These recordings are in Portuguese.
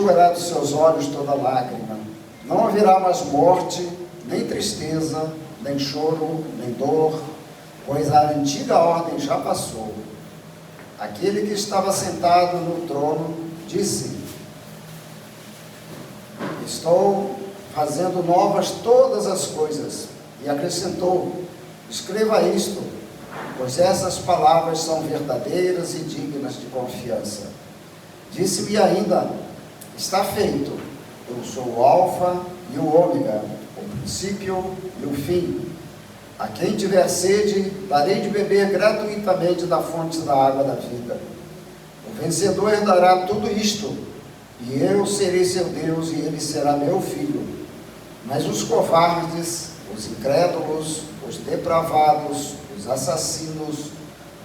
enxugará dos seus olhos toda lágrima. Não haverá mais morte, nem tristeza, nem choro, nem dor, pois a antiga ordem já passou. Aquele que estava sentado no trono disse: estou fazendo novas todas as coisas. E acrescentou: escreva isto, pois essas palavras são verdadeiras e dignas de confiança. Disse-me ainda: está feito. Eu sou o Alfa e o Ômega, o princípio e o fim. A quem tiver sede, darei de beber gratuitamente da fonte da água da vida. O vencedor herdará tudo isto, e eu serei seu Deus, e ele será meu filho. Mas os covardes, os incrédulos, os depravados, os assassinos,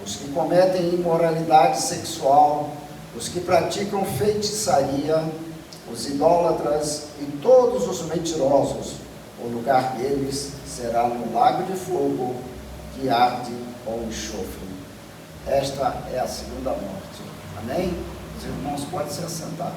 os que cometem imoralidade sexual, os que praticam feitiçaria, os idólatras e todos os mentirosos, o lugar deles será no lago de fogo que arde com enxofre. Esta é a segunda morte. Amém? Os irmãos podem se assentar.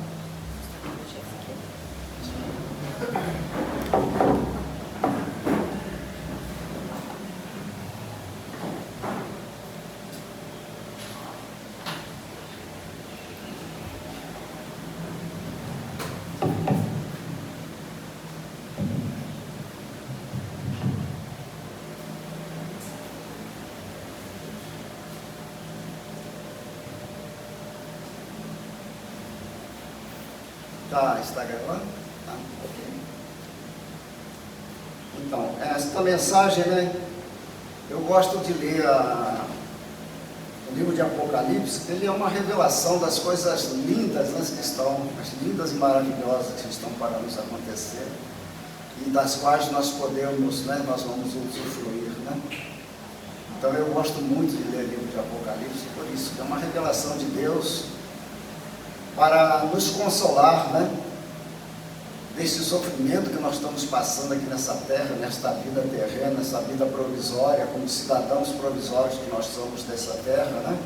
Está gravando? Ok. Então, esta mensagem, eu gosto de ler o livro de Apocalipse. Ele é uma revelação das coisas lindas, que estão, as lindas e maravilhosas que estão para nos acontecer, e das quais nós podemos, nós vamos usufruir, Então eu gosto muito de ler o livro de Apocalipse, por isso, que é uma revelação de Deus para nos consolar, desse sofrimento que nós estamos passando aqui nessa terra, nesta vida terrena, nessa vida provisória, como cidadãos provisórios que nós somos dessa terra,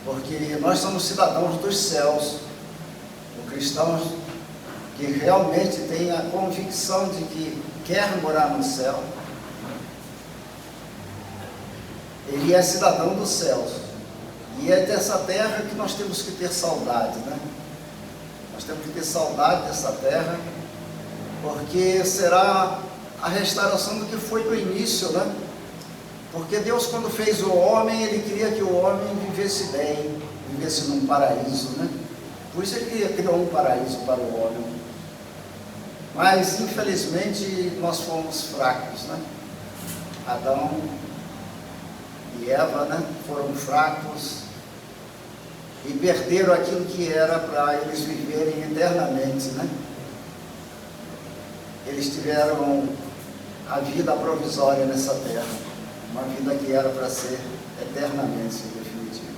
porque nós somos cidadãos dos céus. O cristão que realmente tem a convicção de que quer morar no céu, ele é cidadão dos céus. E é dessa terra que nós temos que ter saudade, Nós temos que ter saudade dessa terra, porque será a restauração do que foi no início, Porque Deus, quando fez o homem, Ele queria que o homem vivesse bem, vivesse num paraíso, Por isso Ele criou um paraíso para o homem. Mas, infelizmente, nós fomos fracos, Adão e Eva, foram fracos, e perderam aquilo que era para eles viverem eternamente, Eles tiveram a vida provisória nessa terra, uma vida que era para ser eternamente definitiva.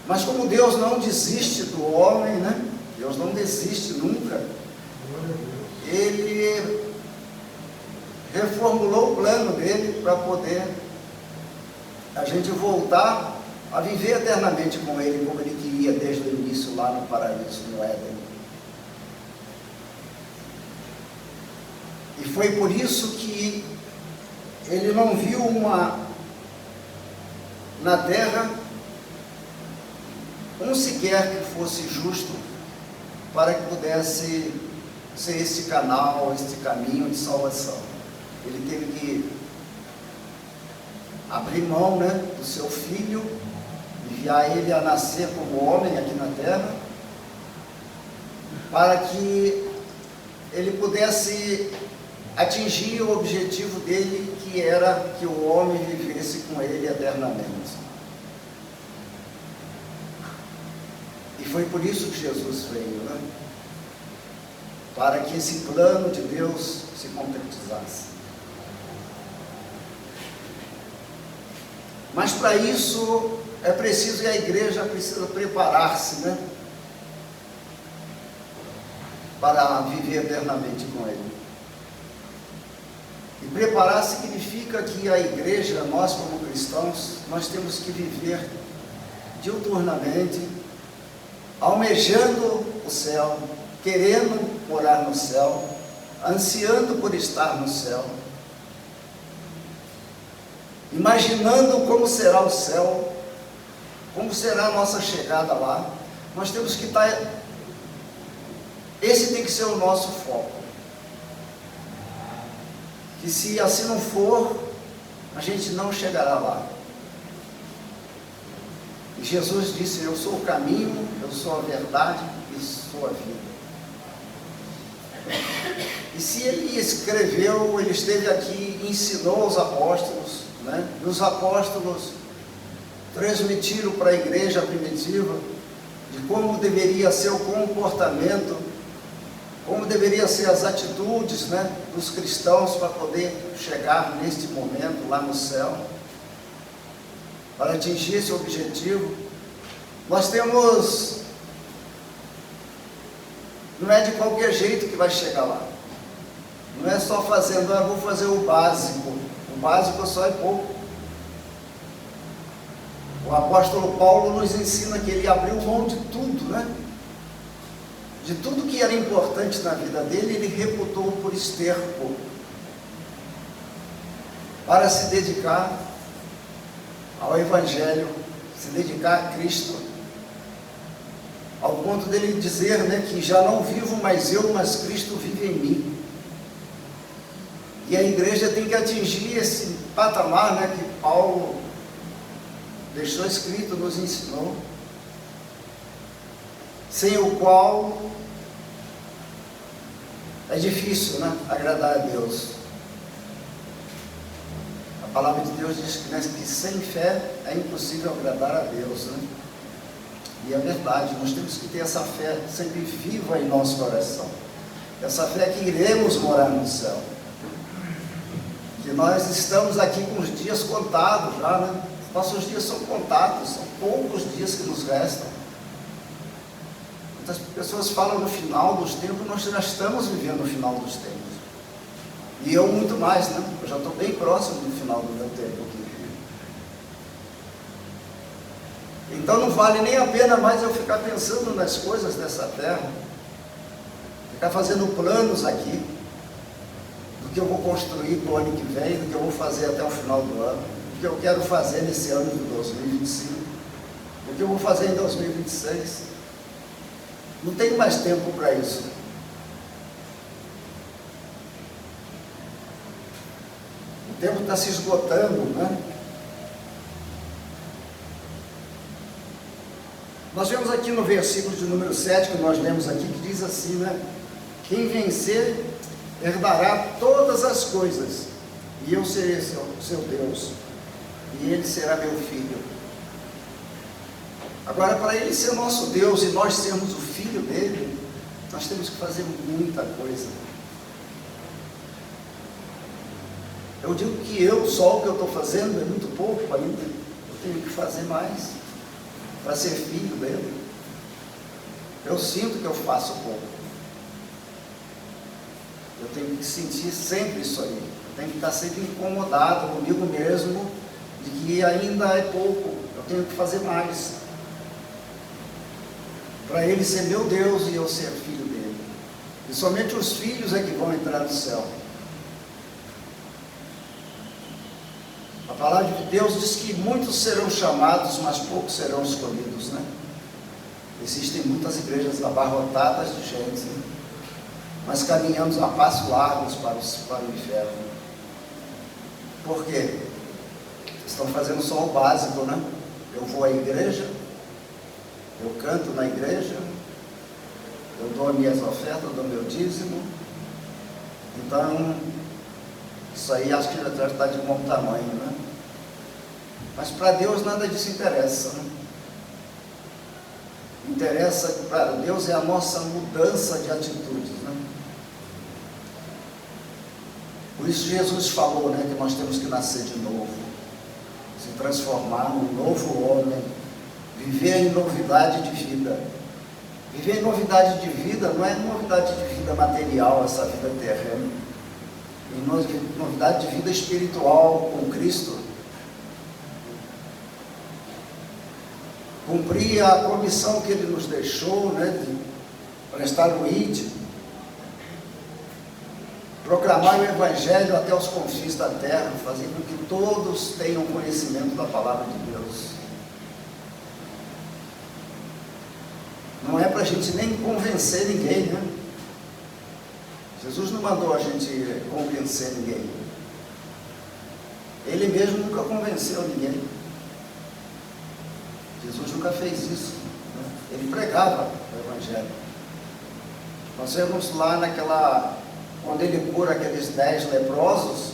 Mas como Deus não desiste do homem, Deus não desiste nunca, Ele reformulou o plano dele para poder a gente voltar a viver eternamente com Ele, como Ele queria desde o início, lá no paraíso, no Éden. E foi por isso que Ele não viu na terra um sequer que fosse justo para que pudesse ser esse canal, esse caminho de salvação. Ele teve que abrir mão, do seu filho, enviar ele a nascer como homem aqui na terra, para que ele pudesse atingir o objetivo dele, que era que o homem vivesse com ele eternamente. E foi por isso que Jesus veio, para que esse plano de Deus se concretizasse. Mas para isso é preciso, e a igreja precisa preparar-se, para viver eternamente com Ele. E preparar significa que a igreja, nós como cristãos, nós temos que viver diuturnamente, almejando o céu, querendo morar no céu, ansiando por estar no céu, imaginando como será o céu, como será a nossa chegada lá. Nós temos que estar... Esse tem que ser o nosso foco. Que se assim não for, a gente não chegará lá. E Jesus disse: eu sou o caminho, eu sou a verdade e sou a vida. E se ele escreveu, ele esteve aqui e ensinou aos apóstolos, né? E os apóstolos transmitiram para a igreja primitiva de como deveria ser o comportamento, como deveriam ser as atitudes, né, dos cristãos para poder chegar neste momento lá no céu, para atingir esse objetivo. Nós temos, não é de qualquer jeito que vai chegar lá, não é só fazendo, vou fazer o básico só é pouco. O apóstolo Paulo nos ensina que ele abriu mão de tudo, né? De tudo que era importante na vida dele, ele reputou por esterco, para se dedicar ao Evangelho, se dedicar a Cristo, ao ponto dele dizer, né, que já não vivo mais eu, mas Cristo vive em mim. E a igreja tem que atingir esse patamar, né, que Paulo deixou escrito, nos ensinou, sem o qual é difícil, né, agradar a Deus. A palavra de Deus diz que, né, que sem fé é impossível agradar a Deus, né? E é verdade, nós temos que ter essa fé sempre viva em nosso coração, essa fé que iremos morar no céu, que nós estamos aqui com os dias contados já, né? Nossos dias são contados, são poucos dias que nos restam. Muitas pessoas falam no final dos tempos, nós já estamos vivendo o final dos tempos. E eu muito mais, né? Eu já estou bem próximo do final do meu tempo aqui. Então não vale nem a pena mais eu ficar pensando nas coisas dessa terra, ficar fazendo planos aqui, do que eu vou construir para o ano que vem, do que eu vou fazer até o final do ano, do que eu quero fazer nesse ano de 2025, do que eu vou fazer em 2026. Não tenho mais tempo para isso. O tempo está se esgotando, né? Nós vemos aqui no versículo de número 7, que nós lemos aqui, que diz assim, né? Quem vencer herdará todas as coisas, e eu serei seu Deus, e ele será meu filho. Agora, para ele ser nosso Deus e nós sermos o filho dele, nós temos que fazer muita coisa. Eu digo que só o que eu estou fazendo é muito pouco ainda. Eu tenho que fazer mais para ser filho dele. Eu sinto que eu faço pouco. Eu tenho que sentir sempre isso aí. Eu tenho que estar sempre incomodado comigo mesmo de que ainda é pouco. Eu tenho que fazer mais para ele ser meu Deus e eu ser filho dele. E somente os filhos é que vão entrar no céu. A palavra de Deus diz que muitos serão chamados, mas poucos serão escolhidos, né? Existem muitas igrejas abarrotadas de gente, né? Mas caminhamos a passos largos para o inferno. Por quê? Estão fazendo só o básico, né? Eu vou à igreja, eu canto na igreja, eu dou as minhas ofertas, eu dou meu dízimo. Então, isso aí acho que já está de bom tamanho, né? Mas para Deus nada disso interessa, né? Interessa para Deus é a nossa mudança de atitudes, né? Por isso Jesus falou, né, que nós temos que nascer de novo, se transformar num novo homem, viver em novidade de vida. Viver em novidade de vida não é novidade de vida material, essa vida terrena, em novidade de vida espiritual com Cristo. Cumprir a comissão que Ele nos deixou, né, prestar o ide, proclamar o Evangelho até os confins da terra, fazer com que todos tenham conhecimento da palavra de Deus. Não é para a gente nem convencer ninguém, né? Jesus não mandou a gente convencer ninguém. Ele mesmo nunca convenceu ninguém. Jesus nunca fez isso, né? Ele pregava o Evangelho. Nós vemos lá quando ele cura aqueles 10 leprosos,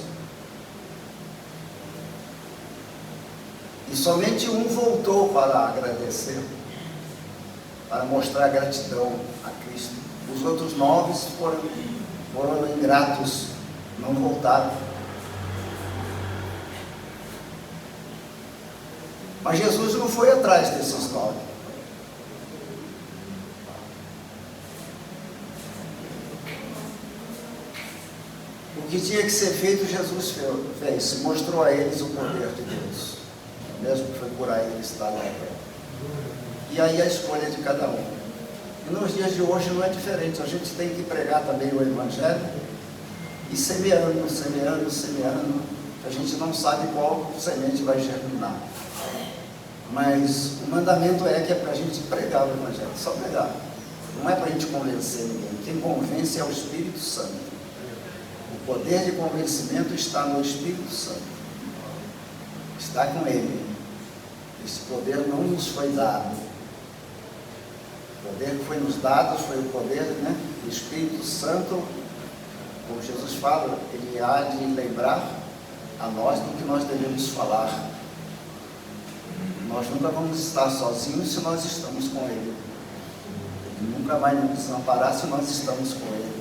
e somente um voltou para agradecer, para mostrar gratidão a Cristo. Os outros 9 foram ingratos, não voltaram. Mas Jesus não foi atrás desses 9. O que tinha que ser feito, Jesus fez, mostrou a eles o poder de Deus, mesmo que foi curar eles da lepra. E aí a escolha de cada um. E nos dias de hoje não é diferente, a gente tem que pregar também o Evangelho, e semeando, a gente não sabe qual semente vai germinar. Mas o mandamento que é para a gente pregar o Evangelho, só pregar. Não é para a gente convencer ninguém. Quem convence é o Espírito Santo. O poder de convencimento está no Espírito Santo. Está com Ele. Esse poder não nos foi dado. O poder que foi nos dado foi o poder, do Espírito Santo. Como Jesus fala, Ele há de lembrar a nós do que nós devemos falar. Nós nunca vamos estar sozinhos se nós estamos com Ele. Ele nunca vai nos desamparar se nós estamos com Ele.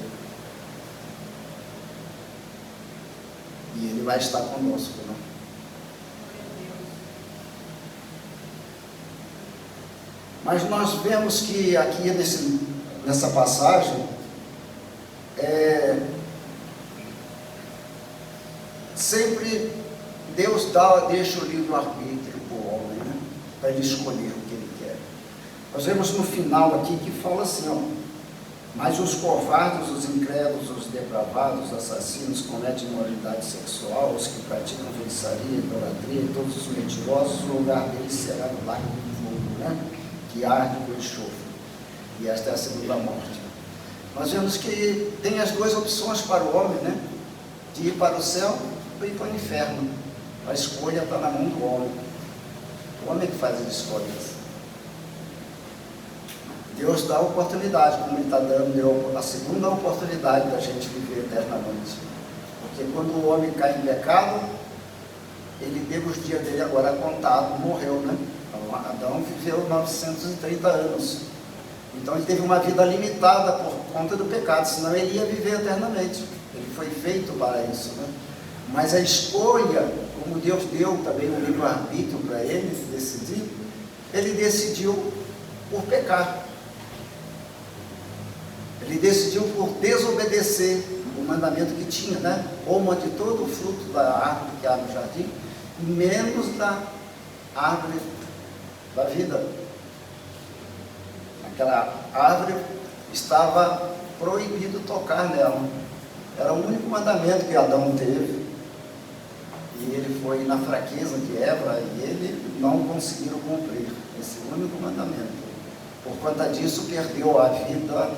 E Ele vai estar conosco, né? Mas nós vemos que aqui nessa passagem, sempre Deus deixa o livre-arbítrio para o homem, né? Para ele escolher o que ele quer. Nós vemos no final aqui que fala assim, mas os covardes, os incrédulos, os depravados, os assassinos, cometem imoralidade sexual, os que praticam feitiçaria, idolatria, e todos os mentirosos, o lugar deles será no lago do fogo, né? Que arde com enxofre. E esta é a segunda morte. Nós vemos que tem as duas opções para o homem, né? De ir para o céu ou ir para o inferno. A escolha está na mão do homem. O homem que faz as escolhas. Deus dá a oportunidade, como Ele está dando a segunda oportunidade da gente viver eternamente. Porque quando o homem cai em pecado, ele teve os dias dele agora contado, morreu, né? Adão viveu 930 anos. Então ele teve uma vida limitada por conta do pecado, senão ele ia viver eternamente. Ele foi feito para isso, né? Mas a escolha, como Deus deu também um livre-arbítrio para ele decidir, ele decidiu por pecar. Ele decidiu por desobedecer o mandamento que tinha, né? Coma de todo o fruto da árvore que há no jardim, menos da árvore da vida. Aquela árvore estava proibido tocar nela. Era o único mandamento que Adão teve. E ele foi na fraqueza de Eva e ele não conseguiram cumprir esse único mandamento. Por conta disso, perdeu a vida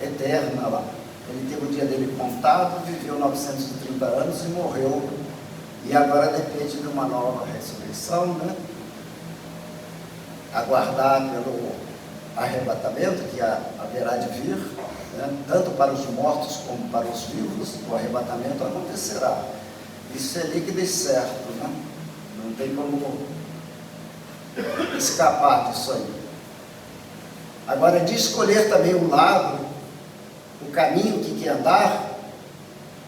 eterna lá. Ele teve o dia dele contado, viveu 930 anos e morreu. E agora depende de uma nova ressurreição, né? Aguardar pelo arrebatamento que haverá de vir, né? Tanto para os mortos como para os vivos, o arrebatamento acontecerá. Isso é líquido e certo, né? Não tem como escapar disso aí. Agora, de escolher também o lado, o caminho que quer andar,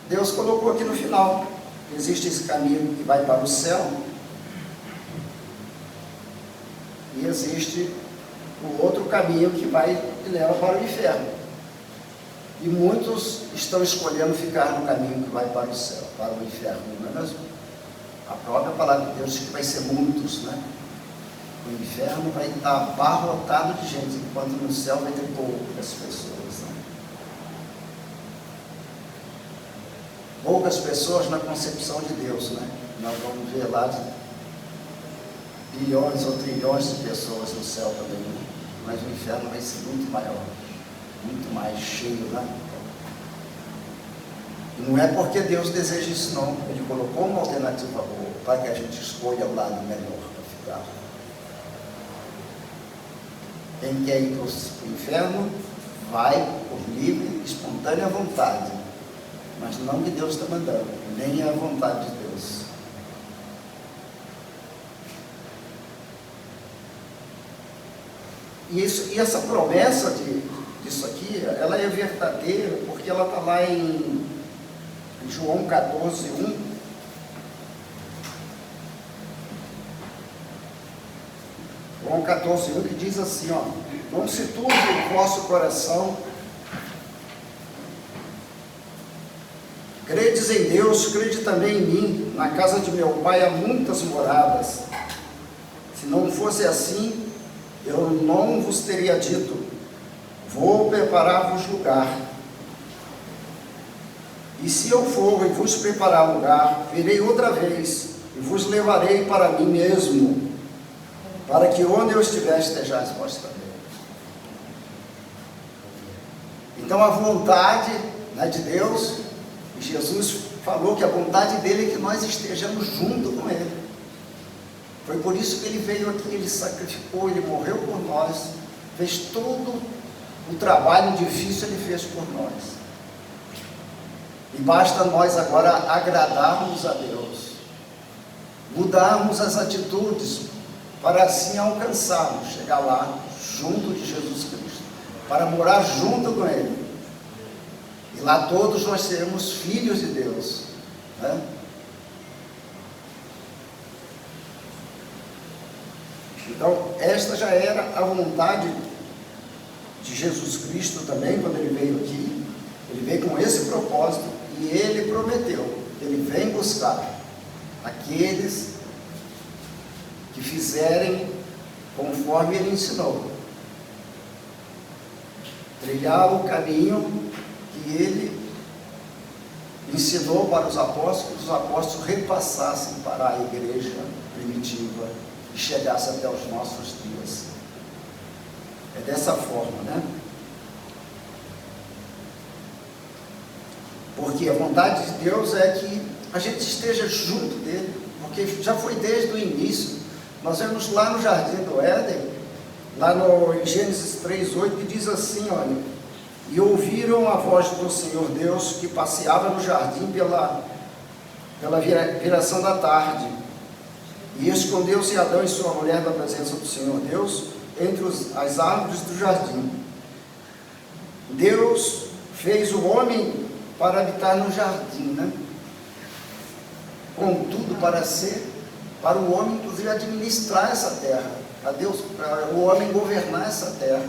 Deus colocou aqui no final. Existe esse caminho que vai para o céu e existe o outro caminho que leva para o inferno. E muitos estão escolhendo ficar no caminho que vai para o céu, para o inferno, não é mesmo? A própria palavra de Deus diz que vai ser muitos, né? O inferno vai estar abarrotado de gente, enquanto no céu vai ter poucas pessoas. Né? Poucas pessoas na concepção de Deus, né? Nós vamos ver lá bilhões ou trilhões de pessoas no céu também, né? Mas o inferno vai ser muito maior, muito mais cheio, né? E não é porque Deus deseja isso não, Ele colocou uma alternativa boa, para que a gente escolha o lado melhor para ficar. Quem quer ir para o inferno, vai por livre, espontânea vontade, mas não que Deus está mandando, nem é a vontade de Deus. E essa promessa disso aqui, ela é verdadeira, porque ela está lá em João 14, 1. João 14, 1, que diz assim, ó: não se turbe o vosso coração, credes em Deus, crede também em mim. Na casa de meu pai há muitas moradas. Se não fosse assim, eu não vos teria dito, vou preparar-vos lugar. E se eu for e vos preparar lugar, virei outra vez e vos levarei para mim mesmo, para que onde eu estiver estejais vós também. Então a vontade, né, de Deus, Jesus falou que a vontade dele é que nós estejamos junto com ele. Foi por isso que ele veio aqui, ele sacrificou, ele morreu por nós, fez todo o trabalho difícil, ele fez por nós. E basta nós agora agradarmos a Deus, mudarmos as atitudes, para assim alcançarmos, chegar lá, junto de Jesus Cristo, para morar junto com Ele. E lá todos nós seremos filhos de Deus, né? Então, esta já era a vontade de Jesus Cristo também, quando Ele veio aqui. Ele veio com esse propósito e Ele prometeu, Ele vem buscar aqueles que fizerem conforme Ele ensinou. Trilhar o caminho que Ele ensinou para os apóstolos repassassem para a igreja primitiva e chegasse até os nossos dias. É dessa forma, né? Porque a vontade de Deus é que a gente esteja junto dele, porque já foi desde o início. Nós vemos lá no Jardim do Éden, lá em Gênesis 3:8, que diz assim, olha: e ouviram a voz do Senhor Deus que passeava no jardim pela viração da tarde. E escondeu-se Adão e sua mulher da presença do Senhor Deus entre as árvores do jardim. Deus fez o homem para habitar no jardim, né? Contudo, para o homem, inclusive, administrar essa terra, para o homem governar essa terra.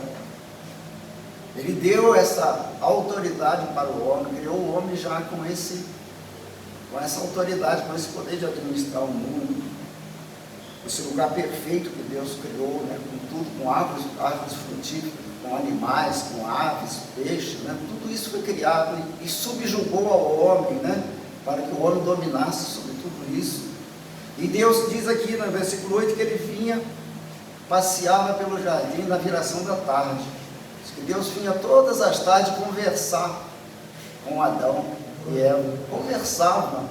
Ele deu essa autoridade para o homem, criou o homem já com essa autoridade, com esse poder de administrar o mundo, esse lugar perfeito que Deus criou, né? Com tudo, com árvores frutíferas, com animais, com aves, peixes, né? Tudo isso foi criado e subjugou ao homem, né? Para que o homem dominasse sobre tudo isso. E Deus diz aqui no versículo 8 que ele vinha, passeava pelo jardim na viração da tarde. Diz que Deus vinha todas as tardes conversar com Adão e Eva, conversava.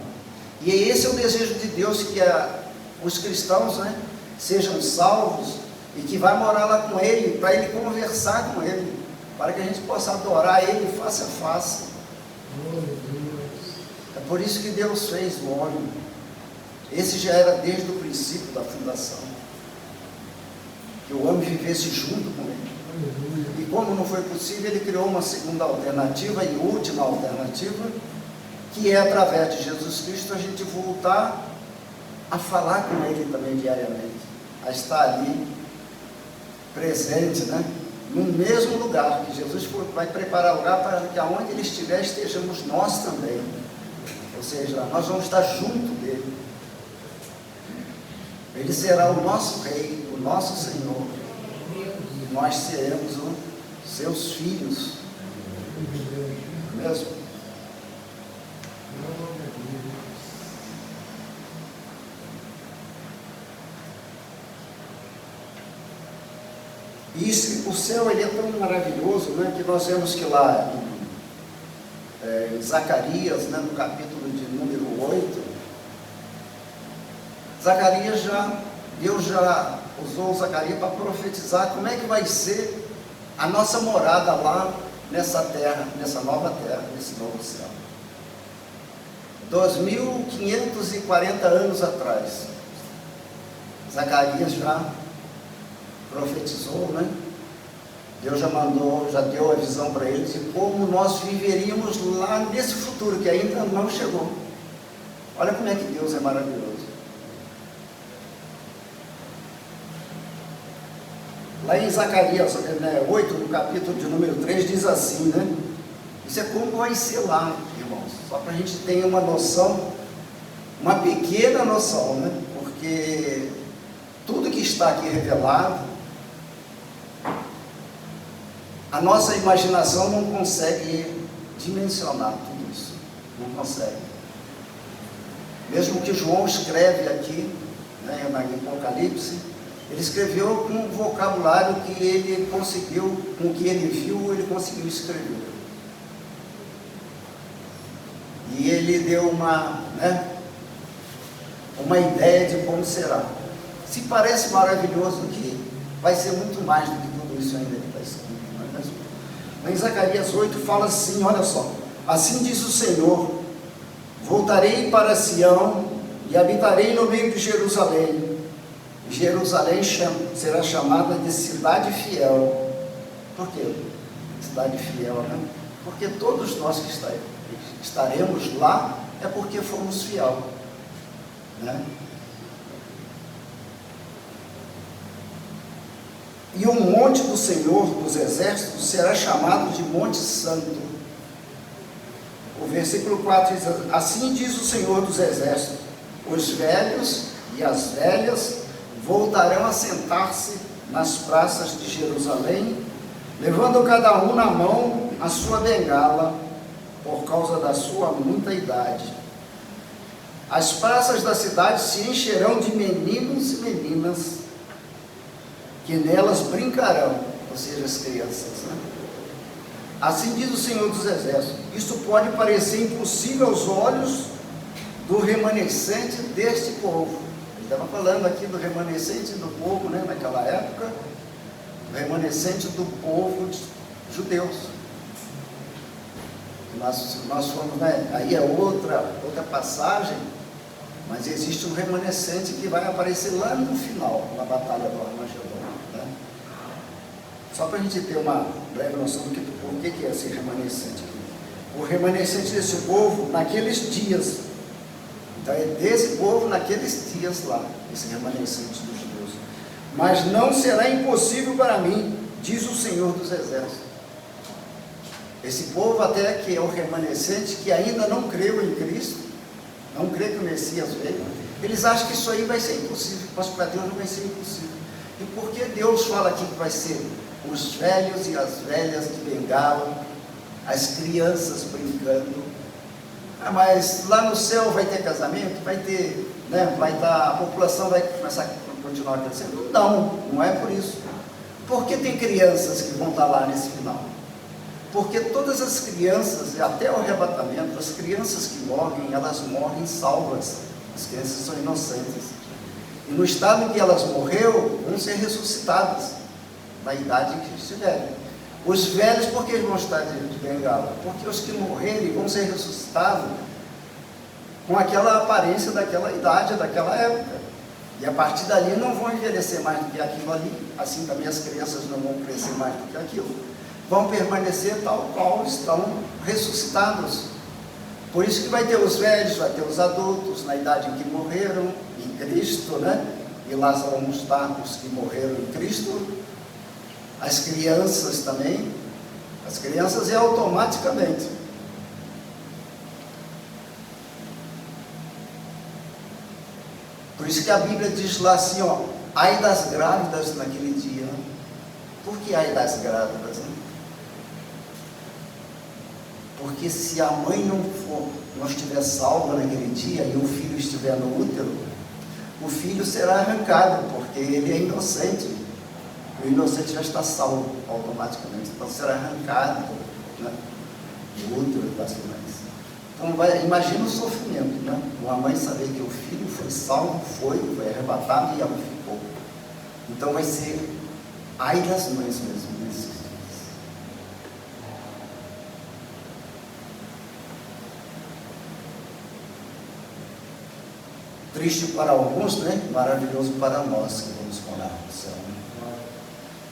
E esse é o desejo de Deus, que os cristãos, né, sejam salvos e que vai morar lá com Ele, para Ele conversar com Ele, para que a gente possa adorar Ele face a face. É por isso que Deus fez o homem. Esse já era desde o princípio da fundação, que o homem vivesse junto com Ele. E como não foi possível, Ele criou uma segunda alternativa e última alternativa, que é através de Jesus Cristo a gente voltar a falar com Ele também diariamente, a estar ali presente, né? No mesmo lugar que Jesus vai preparar lugar para que aonde Ele estiver estejamos nós também. Ou seja, nós vamos estar junto dele. Ele será o nosso rei, do nosso Senhor, e nós seremos os seus filhos, mesmo. E o céu, ele é tão maravilhoso, né, que nós vemos que lá em Zacarias, né, no capítulo de número 8, Deus já usou Zacarias para profetizar como é que vai ser a nossa morada lá nessa terra, nessa nova terra, nesse novo céu. 2540 anos atrás, Zacarias já profetizou, né? Deus já mandou, já deu a visão para eles de como nós viveríamos lá nesse futuro que ainda não chegou. Olha como é que Deus é maravilhoso. Lá em Zacarias 8, no capítulo de número 3, diz assim, né? Isso é como vai ser lá, irmãos. Só para a gente ter uma noção, uma pequena noção, né? Porque tudo que está aqui revelado, a nossa imaginação não consegue dimensionar tudo isso. Não consegue. Mesmo que João escreve aqui, né, na Apocalipse, ele escreveu com um vocabulário que ele conseguiu, com o que ele viu, ele conseguiu escrever. E ele deu uma ideia de como será. Se parece maravilhoso aqui, vai ser muito mais do que tudo isso ainda que está escrito. Não é mesmo? Em Zacarias 8 fala assim, olha só: assim diz o Senhor, voltarei para Sião e habitarei no meio de Jerusalém. Jerusalém será chamada de cidade fiel. Por quê? Cidade fiel, né? Porque todos nós que estaremos lá é porque fomos fiel, né? E o monte do Senhor dos Exércitos será chamado de Monte Santo. O versículo 4 diz: assim diz o Senhor dos Exércitos, os velhos e as velhas voltarão a sentar-se nas praças de Jerusalém, levando cada um na mão a sua bengala, por causa da sua muita idade. As praças da cidade se encherão de meninos e meninas, que nelas brincarão, ou seja, as crianças, né? Assim diz o Senhor dos Exércitos. Isso pode parecer impossível aos olhos do remanescente deste povo. Ele estava falando aqui do remanescente do povo, né, naquela época, o remanescente do povo judeus. Nós fomos, né, aí é outra passagem, mas existe um remanescente que vai aparecer lá no final, na batalha do Armagedon, né? Só para a gente ter uma breve noção do que é esse remanescente aqui. O remanescente desse povo naqueles dias. Então é desse povo naqueles dias lá, esse remanescente dos judeus. Mas não será impossível para mim, diz o Senhor dos Exércitos. Esse povo até que é o remanescente, que ainda não creu em Cristo, não crê que o Messias veio, eles acham que isso aí vai ser impossível, mas para Deus não vai ser impossível. E por que Deus fala aqui que vai ser os velhos e as velhas de bengala, as crianças brincando? Ah, mas lá no céu vai ter casamento? Vai ter, né, a população vai começar a continuar crescendo? Não é por isso. Por que tem crianças que vão estar lá nesse final? Porque todas as crianças, até o arrebatamento, as crianças que morrem, elas morrem salvas. As crianças são inocentes. E no estado em que elas morreram, vão ser ressuscitadas, na idade em que estiverem. Os velhos, por que eles vão estar de bengala? Porque os que morrerem vão ser ressuscitados com aquela aparência daquela idade, daquela época. E a partir dali não vão envelhecer mais do que aquilo ali. Assim também as crianças não vão crescer mais do que aquilo. Vão permanecer tal qual estão ressuscitados. Por isso que vai ter os velhos, vai ter os adultos, na idade em que morreram em Cristo, né? E lá vão estar os que morreram em Cristo. As crianças também. As crianças é automaticamente. Por isso que a Bíblia diz lá assim, ó: ai das grávidas naquele dia, né? Por que ai das grávidas, né? Porque se a mãe não estiver salva naquele dia e o filho estiver no útero, o filho será arrancado, porque ele é inocente. O inocente já está salvo automaticamente, então será arrancado, né, do útero das mães. Então imagina o sofrimento, né? Uma mãe saber que o filho foi salvo, foi arrebatado e ela ficou. Então vai ser ai das mães mesmo nesses dias. Triste para alguns, né? Maravilhoso para nós que vamos morar no céu.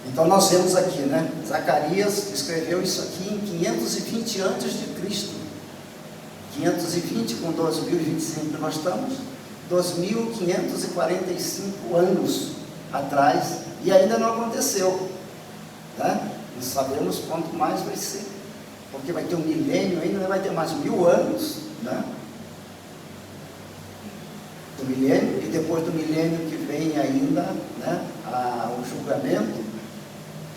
Então nós vemos aqui, né? Zacarias escreveu isso aqui em 520 antes de Cristo. 520 com 2025 que nós estamos, 2545 anos atrás, e ainda não aconteceu, né? Não sabemos quanto mais vai ser, porque vai ter um milênio ainda, vai ter mais 1000 anos, né? Do milênio, e depois do milênio que vem ainda, né, o julgamento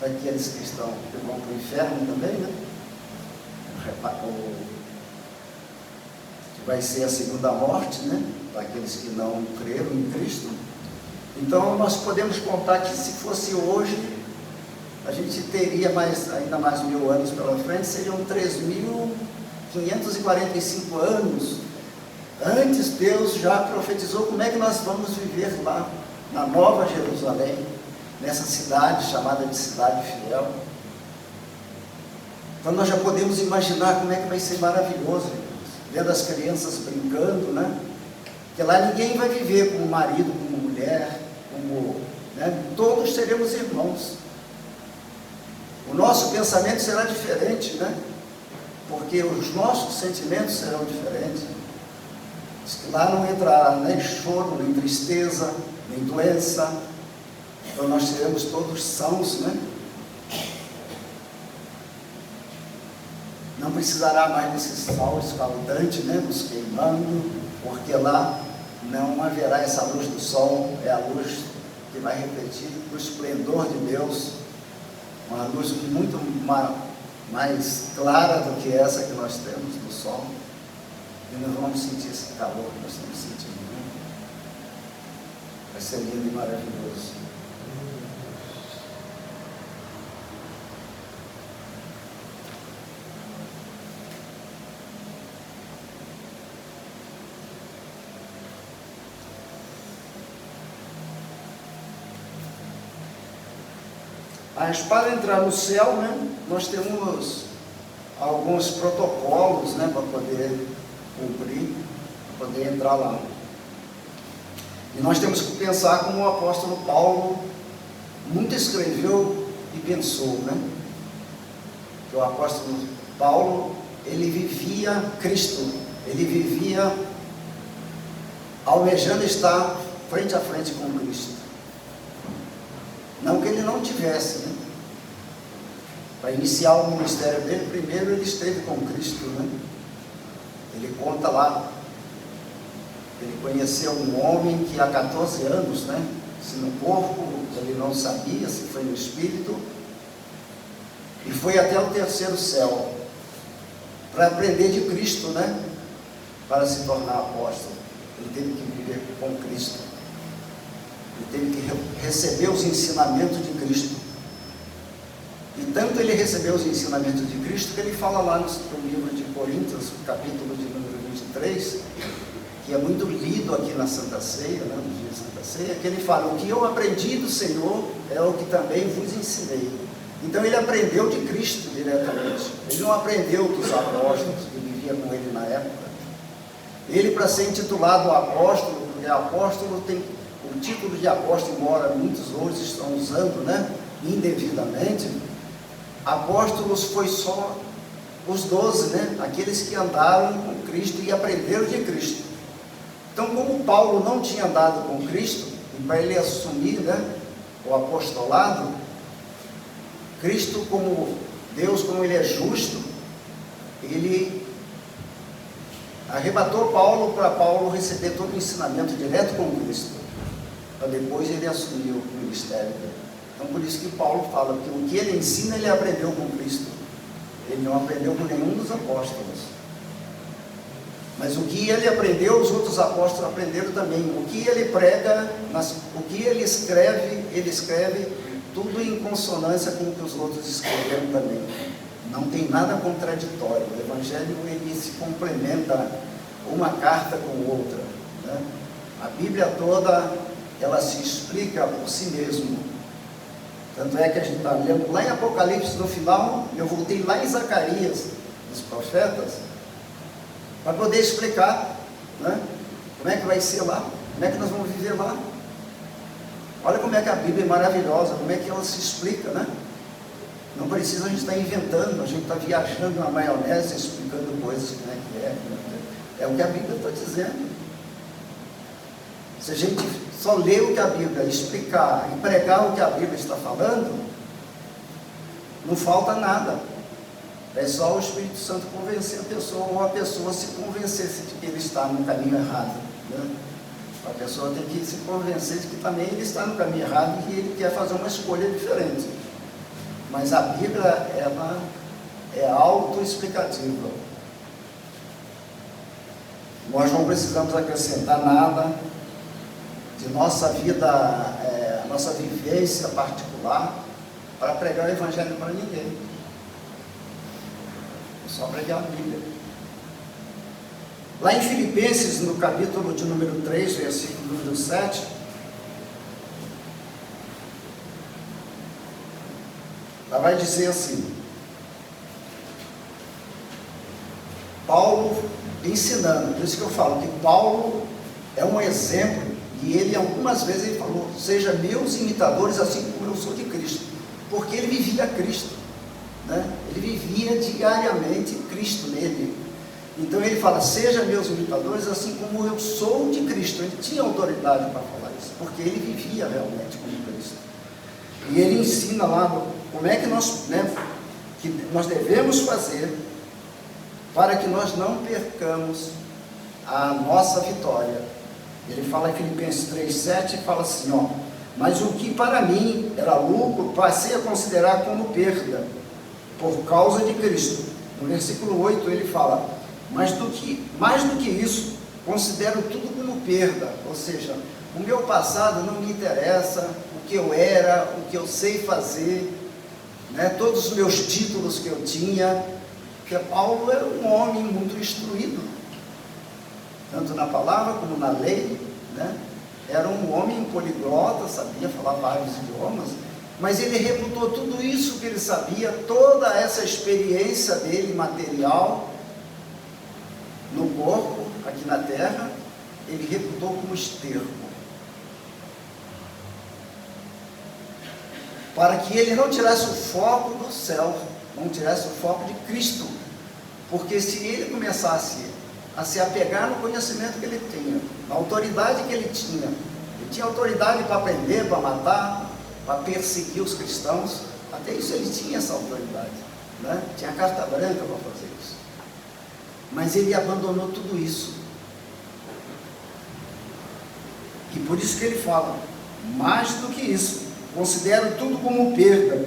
daqueles que vão para o inferno também, né? Que vai ser a segunda morte, né? Para aqueles que não creram em Cristo. Então nós podemos contar que se fosse hoje, a gente teria ainda mais 1000 anos pela frente, seriam 3545 anos. Antes Deus já profetizou como é que nós vamos viver lá, na Nova Jerusalém, nessa cidade chamada de Cidade Fiel. Então nós já podemos imaginar como é que vai ser maravilhoso, vendo as crianças brincando, né? Porque lá ninguém vai viver como marido, como mulher, né? Todos seremos irmãos. O nosso pensamento será diferente, né? Porque os nossos sentimentos serão diferentes. Lá não entrará nem choro, nem tristeza, nem doença. Então nós seremos todos sãos, né? Não precisará mais desse sol escaldante, né? Nos queimando, porque lá não haverá essa luz do sol, é a luz que vai refletir o esplendor de Deus, uma luz muito mais clara do que essa que nós temos do sol. E nós vamos sentir esse calor que nós estamos sentindo, né? Vai ser lindo e maravilhoso. Mas para entrar no céu, né, nós temos alguns protocolos, né, para poder cumprir, para poder entrar lá. E nós temos que pensar como o apóstolo Paulo muito escreveu e pensou, né? Que o apóstolo Paulo, ele vivia Cristo, ele vivia almejando estar frente a frente com Cristo. Não que ele não tivesse, né? Para iniciar o ministério dele, primeiro ele esteve com Cristo, né? Ele conta lá, ele conheceu um homem que há 14 anos, né? Se no corpo, ele não sabia, se foi no espírito, e foi até o terceiro céu, para aprender de Cristo, né? Para se tornar apóstolo. Ele teve que viver com Cristo. Ele teve que receber os ensinamentos de Cristo. E tanto ele recebeu os ensinamentos de Cristo, que ele fala lá no livro de Coríntios, capítulo de número 23, que é muito lido aqui na Santa Ceia, né, no dia da Santa Ceia, que ele fala: o que eu aprendi do Senhor é o que também vos ensinei. Então ele aprendeu de Cristo diretamente. Ele não aprendeu dos apóstolos que viviam com ele na época. Ele, para ser intitulado apóstolo, porque apóstolo tem o título de apóstolo, embora muitos hoje estão usando, né, indevidamente, apóstolos foi só os 12, né, aqueles que andaram com Cristo e aprenderam de Cristo. Então, como Paulo não tinha andado com Cristo, e para ele assumir, né, o apostolado, Cristo, como Deus, como ele é justo, ele arrebatou Paulo para Paulo receber todo o ensinamento direto com Cristo. para depois ele assumir o ministério dele. Então, por isso que Paulo fala que o que ele ensina, ele aprendeu com Cristo. Ele não aprendeu com nenhum dos apóstolos. Mas o que ele aprendeu, os outros apóstolos aprenderam também. O que ele prega, o que ele escreve tudo em consonância com o que os outros escreveram também. Não tem nada contraditório. O Evangelho, ele se complementa uma carta com outra, né? A Bíblia toda, ela se explica por si mesma. Tanto é que a gente está lendo lá em Apocalipse, no final, eu voltei lá em Zacarias, dos profetas, para poder explicar, né, como é que vai ser lá, como é que nós vamos viver lá. Olha como é que a Bíblia é maravilhosa, como é que ela se explica, né? Não precisa a gente estar inventando, a gente está viajando na maionese, explicando coisas, como é que é. É o que a Bíblia está dizendo. Se a gente só ler o que a Bíblia explicar e pregar o que a Bíblia está falando, não falta nada. É só o Espírito Santo convencer a pessoa, ou a pessoa se convencesse de que ele está no caminho errado, né? A pessoa tem que se convencer de que também ele está no caminho errado e que ele quer fazer uma escolha diferente. Mas a Bíblia, ela é autoexplicativa. Nós não precisamos acrescentar nada de nossa vida, nossa vivência particular, para pregar o Evangelho para ninguém. É só pregar a Bíblia. Lá em Filipenses, no capítulo de número 3, versículo número 7, ela vai dizer assim, Paulo ensinando, por isso que eu falo que Paulo é um exemplo, e ele algumas vezes ele falou, seja meus imitadores assim como eu sou de Cristo, porque ele vivia Cristo, né? Ele vivia diariamente Cristo nele. Então ele fala, seja meus imitadores assim como eu sou de Cristo. Ele tinha autoridade para falar isso, porque ele vivia realmente como Cristo. E ele ensina lá como é que nós devemos fazer para que nós não percamos a nossa vitória. Ele fala em Filipenses 3,7 e fala assim, ó, mas o que para mim era lucro, passei a considerar como perda, por causa de Cristo. No versículo 8 ele fala, mais do que isso, considero tudo como perda, ou seja, o meu passado não me interessa, o que eu era, o que eu sei fazer, né, todos os meus títulos que eu tinha, porque Paulo era um homem muito instruído, tanto na palavra como na lei, né? Era um homem poliglota, sabia falar vários idiomas, mas ele reputou tudo isso que ele sabia, toda essa experiência dele material, no corpo, aqui na terra, ele reputou como esterco, para que ele não tirasse o foco do céu, não tirasse o foco de Cristo, porque se ele começasse a se apegar no conhecimento que ele tinha, na autoridade que ele tinha autoridade para prender, para matar, para perseguir os cristãos, até isso ele tinha essa autoridade, né? Tinha carta branca para fazer isso, mas ele abandonou tudo isso, e por isso que ele fala, mais do que isso, considero tudo como perda,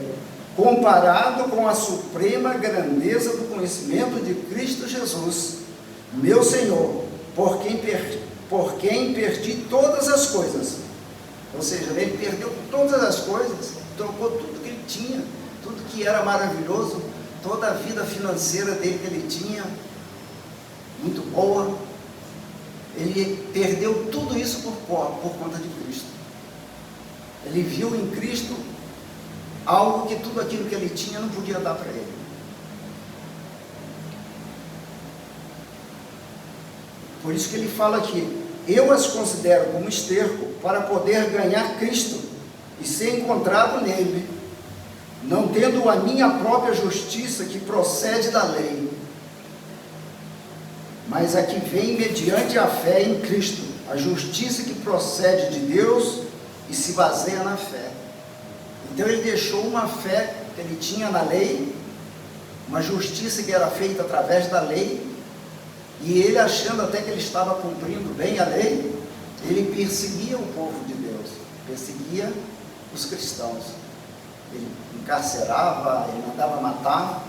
comparado com a suprema grandeza do conhecimento de Cristo Jesus, meu Senhor, por quem perdi todas as coisas. Ou seja, ele perdeu todas as coisas, trocou tudo que ele tinha, tudo que era maravilhoso, toda a vida financeira dele que ele tinha, muito boa, ele perdeu tudo isso por conta de Cristo. Ele viu em Cristo algo que tudo aquilo que ele tinha não podia dar para ele. Por isso que ele fala aqui, eu as considero como esterco para poder ganhar Cristo e ser encontrado nele, não tendo a minha própria justiça que procede da lei, mas a que vem mediante a fé em Cristo, a justiça que procede de Deus e se baseia na fé. Então ele deixou uma fé que ele tinha na lei, uma justiça que era feita através da lei, e ele, achando até que ele estava cumprindo bem a lei, ele perseguia o povo de Deus. perseguia os cristãos. Ele encarcerava, ele mandava matar,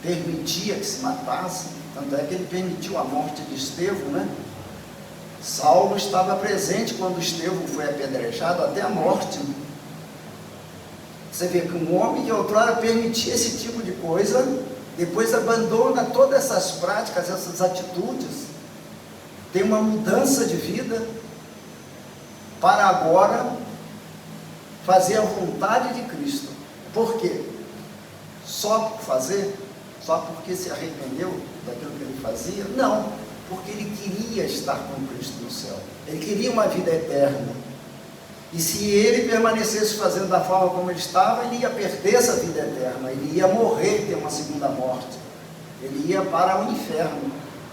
permitia que se matasse, tanto é que ele permitiu a morte de Estevão, né? Saulo estava presente quando Estevão foi apedrejado até a morte. Você vê que um homem que outrora permitia esse tipo de coisa, depois abandona todas essas práticas, essas atitudes, tem uma mudança de vida, para agora fazer a vontade de Cristo. Por quê? Só por fazer? Só porque se arrependeu daquilo que ele fazia? Não, porque ele queria estar com Cristo no céu. Ele queria uma vida eterna. E se ele permanecesse fazendo da forma como ele estava, ele ia perder essa vida eterna, ele ia morrer, ter uma segunda morte. Ele ia para o inferno,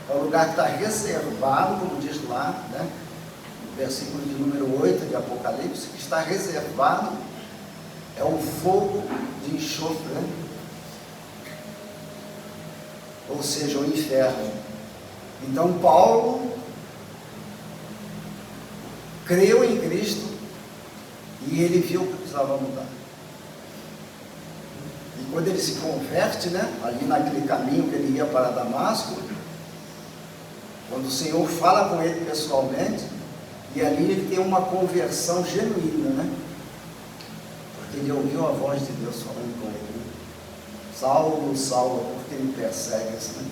é o lugar que está reservado, como diz lá, né? Versículo de número 8 de Apocalipse, que está reservado, é um fogo de enxofre, né? Ou seja, o inferno. Então Paulo creu em Cristo e ele viu que precisava mudar. E quando ele se converte, né, ali naquele caminho que ele ia para Damasco, quando o Senhor fala com ele pessoalmente, e ali ele tem uma conversão genuína, né? Porque ele ouviu a voz de Deus falando com ele. Saulo, Saulo, por que me persegues, né?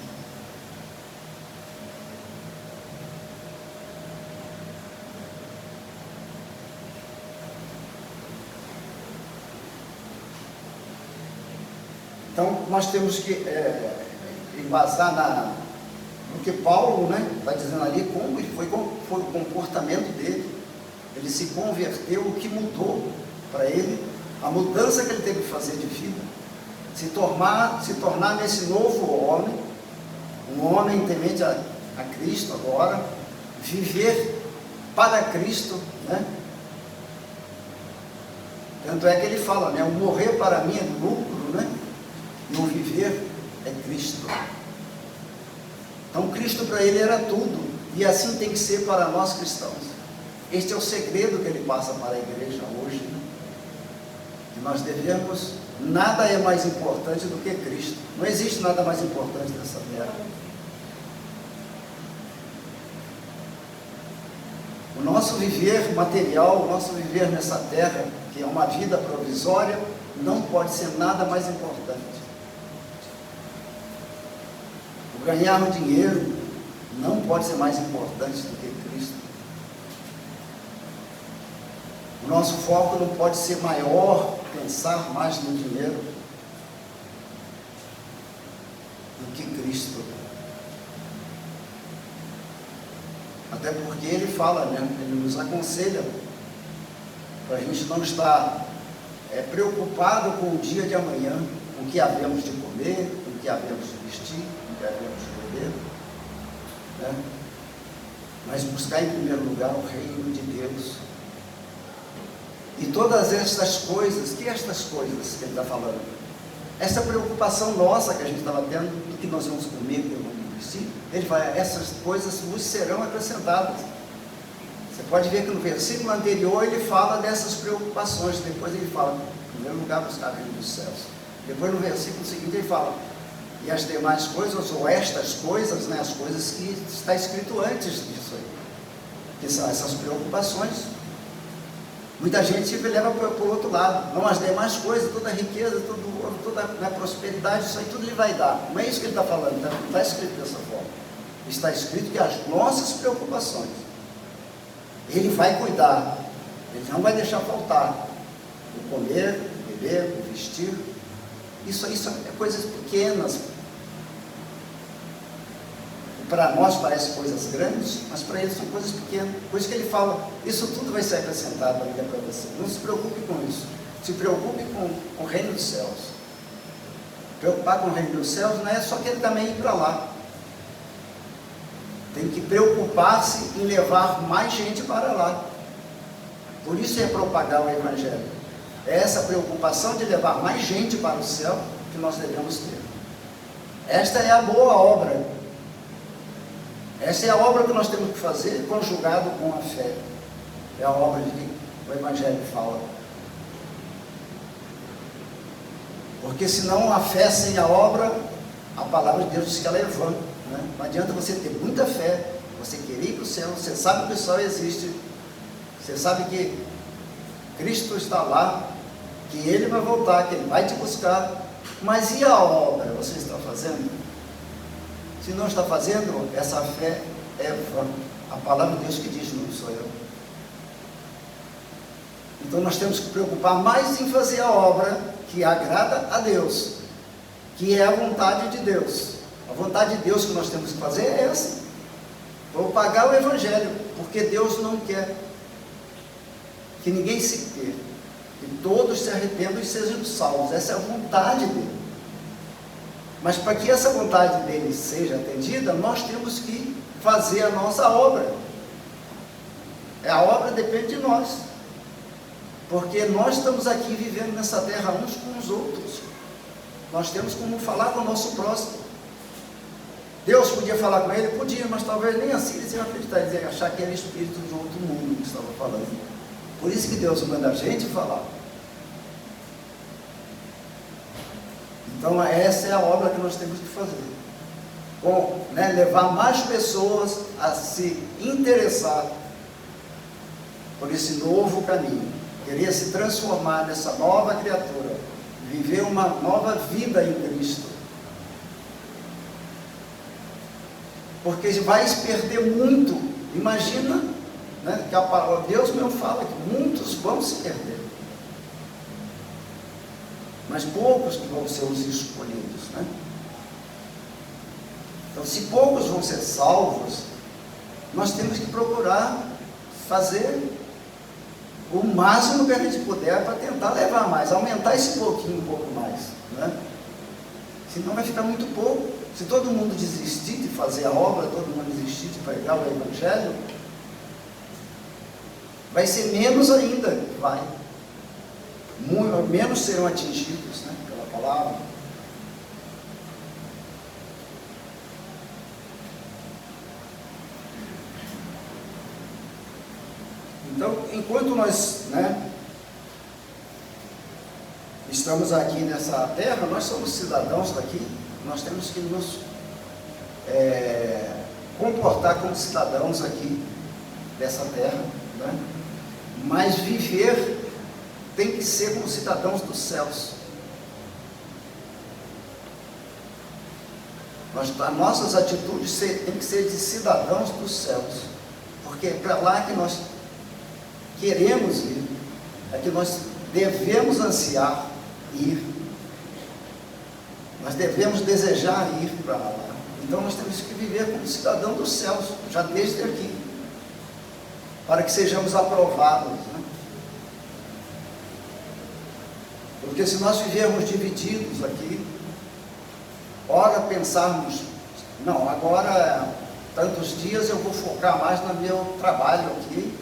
Então, nós temos que embasar no que Paulo, né, está dizendo ali, como foi o comportamento dele. Ele se converteu, o que mudou para ele, a mudança que ele teve que fazer de vida, se tornar nesse novo homem, um homem temente a Cristo agora, viver para Cristo, né? Tanto é que ele fala, né, o morrer para mim é lucro, né? E o viver é Cristo. Então Cristo para ele era tudo, e assim tem que ser para nós cristãos. Este é o segredo que ele passa para a igreja hoje, né? Que nós devemos, nada é mais importante do que Cristo. Não existe nada mais importante nessa terra. O nosso viver material, o nosso viver nessa terra, que é uma vida provisória, não pode ser nada mais importante. O ganhar dinheiro não pode ser mais importante do que Cristo. O nosso foco não pode ser maior, pensar mais no dinheiro do que Cristo. Até porque ele fala, né? Ele nos aconselha para a gente não estar preocupado com o dia de amanhã, com o que havemos de comer, com o que havemos de vestir, com o que havemos de beber, né? Mas buscar em primeiro lugar o reino de Deus. E todas estas coisas, que estas coisas que ele está falando? Essa preocupação nossa que a gente estava tendo, do que nós vamos comer, do que vamos vestir, ele fala, essas coisas vos serão acrescentadas. Você pode ver que no versículo anterior ele fala dessas preocupações, depois ele fala, em primeiro lugar, buscar o reino dos céus. Depois no versículo seguinte ele fala, e as demais coisas, ou estas coisas, né, as coisas que está escrito antes disso aí, que são essas preocupações. Muita gente sempre leva para o outro lado, não, as demais coisas, toda a riqueza, todo ouro, toda a prosperidade, isso aí tudo ele vai dar. Não é isso que ele está falando, não está escrito dessa forma. Está escrito que as nossas preocupações, ele vai cuidar, ele não vai deixar faltar. O comer, o beber, o vestir, isso é coisas pequenas. Para nós parece coisas grandes, mas para eles são coisas pequenas. Por isso que ele fala, isso tudo vai ser acrescentado ainda para você. Não se preocupe com isso. Se preocupe com o reino dos céus. Preocupar com o reino dos céus não é só que ele também ir para lá. Tem que preocupar-se em levar mais gente para lá. Por isso é propagar o Evangelho. É essa preocupação de levar mais gente para o céu que nós devemos ter. Esta é a boa obra. Essa é a obra que nós temos que fazer, conjugado com a fé. É a obra de o Evangelho fala. Porque senão a fé sem a obra, a palavra de Deus diz que ela é vã, né? Não adianta você ter muita fé, você querer ir para o céu, você sabe que o céu existe, você sabe que Cristo está lá, que Ele vai voltar, que Ele vai te buscar, mas e a obra você está fazendo? Se não está fazendo, essa fé é vã. A palavra de Deus que diz, não sou eu. Então nós temos que preocupar mais em fazer a obra que agrada a Deus, que é a vontade de Deus. A vontade de Deus que nós temos que fazer é essa: propagar o Evangelho, porque Deus não quer que ninguém se perca, que todos se arrependam e sejam salvos. Essa é a vontade dele. Mas para que essa vontade dele seja atendida, nós temos que fazer a nossa obra. A obra depende de nós, porque nós estamos aqui vivendo nessa terra uns com os outros. Nós temos como falar com o nosso próximo. Deus podia falar com ele? Podia, mas talvez nem assim eles iam acreditar, eles iam achar que era espírito de outro mundo que estava falando. Por isso que Deus manda a gente falar. Então essa é a obra que nós temos que fazer. Bom, levar mais pessoas a se interessar por esse novo caminho, querer se transformar nessa nova criatura, viver uma nova vida em Cristo. Porque vai se perder muito. Imagina, que a palavra de Deus mesmo fala que muitos vão se perder, mas poucos que vão ser os escolhidos, Então, se poucos vão ser salvos, nós temos que procurar fazer o máximo que a gente puder para tentar levar mais, aumentar esse pouquinho, um pouco mais, Senão vai ficar muito pouco. Se todo mundo desistir de fazer a obra, todo mundo desistir de pregar o Evangelho, vai ser menos ainda, menos serão atingidos, pela palavra. Então, enquanto nós, estamos aqui nessa terra, nós somos cidadãos daqui, nós temos que nos comportar como cidadãos aqui dessa terra, mas viver tem que ser como cidadãos dos céus. Nossas atitudes têm que ser de cidadãos dos céus, porque é para lá que nós queremos ir, é que nós devemos ansiar ir, nós devemos desejar ir para lá. Então nós temos que viver como cidadão dos céus, já desde aqui, para que sejamos aprovados, Porque se nós vivermos divididos aqui, ora pensarmos, não, agora tantos dias eu vou focar mais no meu trabalho aqui,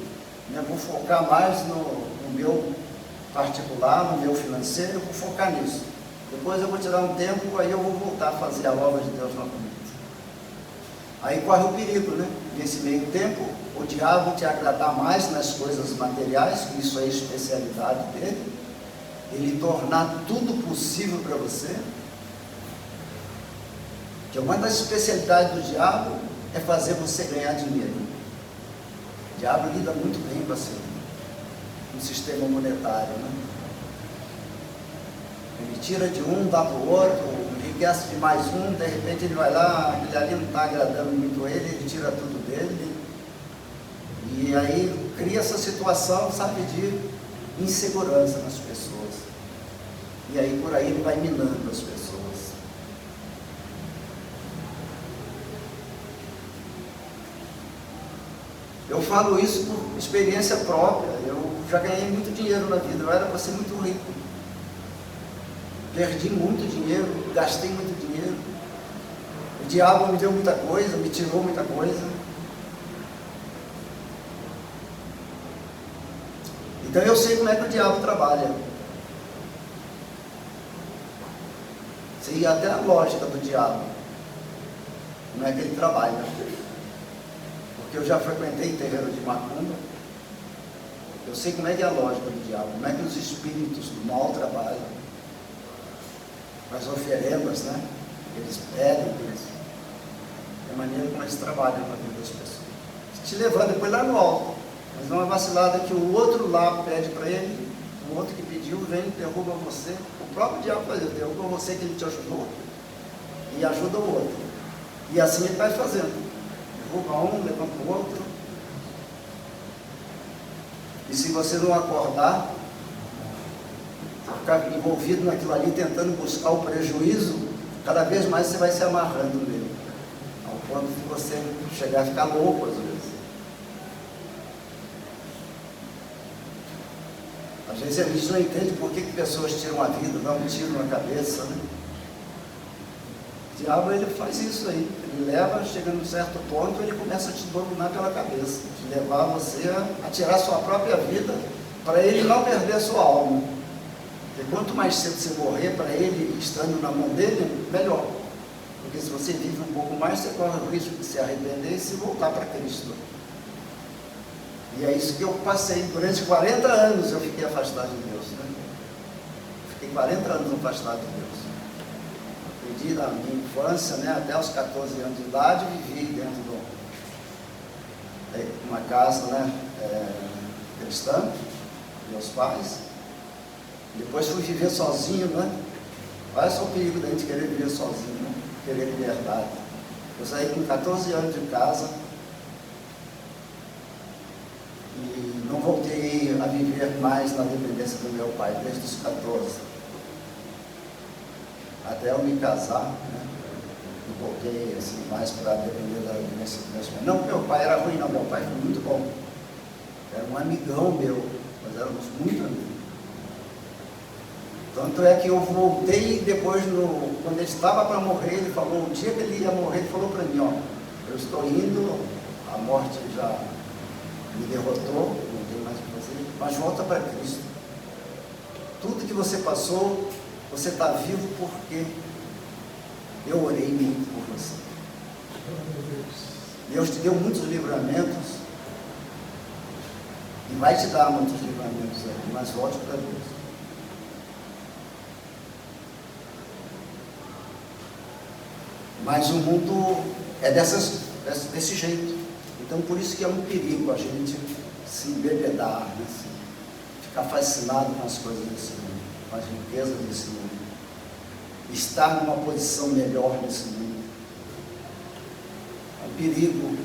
vou focar mais no meu particular, no meu financeiro, eu vou focar nisso. Depois eu vou tirar um tempo, aí eu vou voltar a fazer a obra de Deus novamente. Aí corre o perigo, Nesse meio tempo, o diabo te agradar mais nas coisas materiais, que isso é a especialidade dele, ele tornar tudo possível para você. Que uma das especialidades do diabo é fazer você ganhar dinheiro. O diabo lida muito bem com assim, no sistema monetário, Ele tira de um, dá para o outro, enriquece de mais um, de repente ele vai lá, aquele ali não está agradando muito ele tira tudo dele, e aí cria essa situação, de insegurança nas pessoas, e aí por aí ele vai minando as pessoas. Eu falo isso por experiência própria. Eu já ganhei muito dinheiro na vida, eu era para ser muito rico. Perdi muito dinheiro, gastei muito dinheiro. O diabo me deu muita coisa, me tirou muita coisa. Então eu sei como é que o diabo trabalha. Sei até a lógica do diabo, como é que ele trabalha. Porque eu já frequentei terreiro de macumba, Eu sei como é que é a lógica do diabo, como é que os espíritos do mal trabalham. Com as oferendas, né? Eles pedem, é a maneira como eles trabalham na vida das pessoas. Te levando depois lá no alto, mas não é vacilada que o outro lá pede para ele, o outro que pediu vem e derruba você. O próprio diabo faz isso, derruba você que ele te ajudou e ajuda o outro. E assim ele vai fazendo. Derruba um, levanta o outro. E se você não acordar, ficar envolvido naquilo ali, tentando buscar o prejuízo, cada vez mais você vai se amarrando nele, ao ponto de você chegar a ficar louco às vezes. Às vezes a gente não entende por que pessoas tiram a vida, dão um tiro na cabeça, né? O diabo, ele faz isso aí, ele leva, chega num certo ponto, ele começa a te dominar pela cabeça, te levar você a tirar sua própria vida, para ele não perder a sua alma. Porque quanto mais cedo você morrer para ele, estando na mão dele, melhor. Porque se você vive um pouco mais, você corre o risco de se arrepender e se voltar para Cristo. E é isso que eu passei. Durante 40 anos eu fiquei afastado de Deus, né? Fiquei 40 anos afastado de Deus. Aprendi na minha infância, né, até os 14 anos de idade, vivi dentro de uma casa, né, cristã, meus pais. Depois fui viver sozinho, né? Olha só o perigo da gente querer viver sozinho, né? Querer liberdade. Eu saí com 14 anos de casa e não voltei a viver mais na dependência do meu pai, desde os 14. Até eu me casar, né? Não voltei assim, mais para depender da dependência do meu pai. Não que meu pai era ruim, não, meu pai foi muito bom. Era um amigão meu, nós éramos muito amigos. Tanto é que eu voltei depois, quando ele estava para morrer, ele falou, o dia que ele ia morrer, ele falou para mim, ó, eu estou indo, a morte já me derrotou, não tem mais o que fazer, mas volta para Cristo. Tudo que você passou, você está vivo porque eu orei muito por você. Deus te deu muitos livramentos e vai te dar muitos livramentos aí, mas volte para Deus. Mas o mundo é desse jeito. Então, por isso que é um perigo a gente se embebedar, né? Ficar fascinado com as coisas desse mundo, com as riquezas desse mundo. Estar numa posição melhor nesse mundo. É um perigo.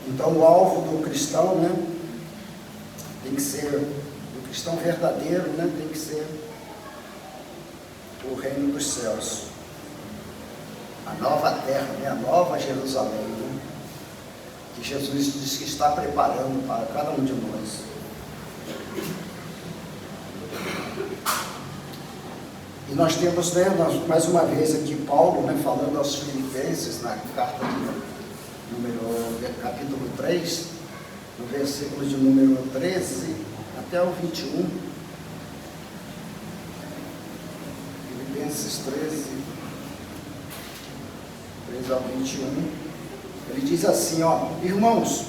Então, o alvo do cristão, né, tem que ser, do cristão verdadeiro, né, tem que ser o reino dos céus, a nova terra, né? A nova Jerusalém, né? Que Jesus diz que está preparando para cada um de nós. E nós temos, né, mais uma vez aqui Paulo, né, falando aos Filipenses, na carta de capítulo 3, no versículo de número 13 até o 21. Filipenses 13 ao 21, ele diz assim, ó, irmãos,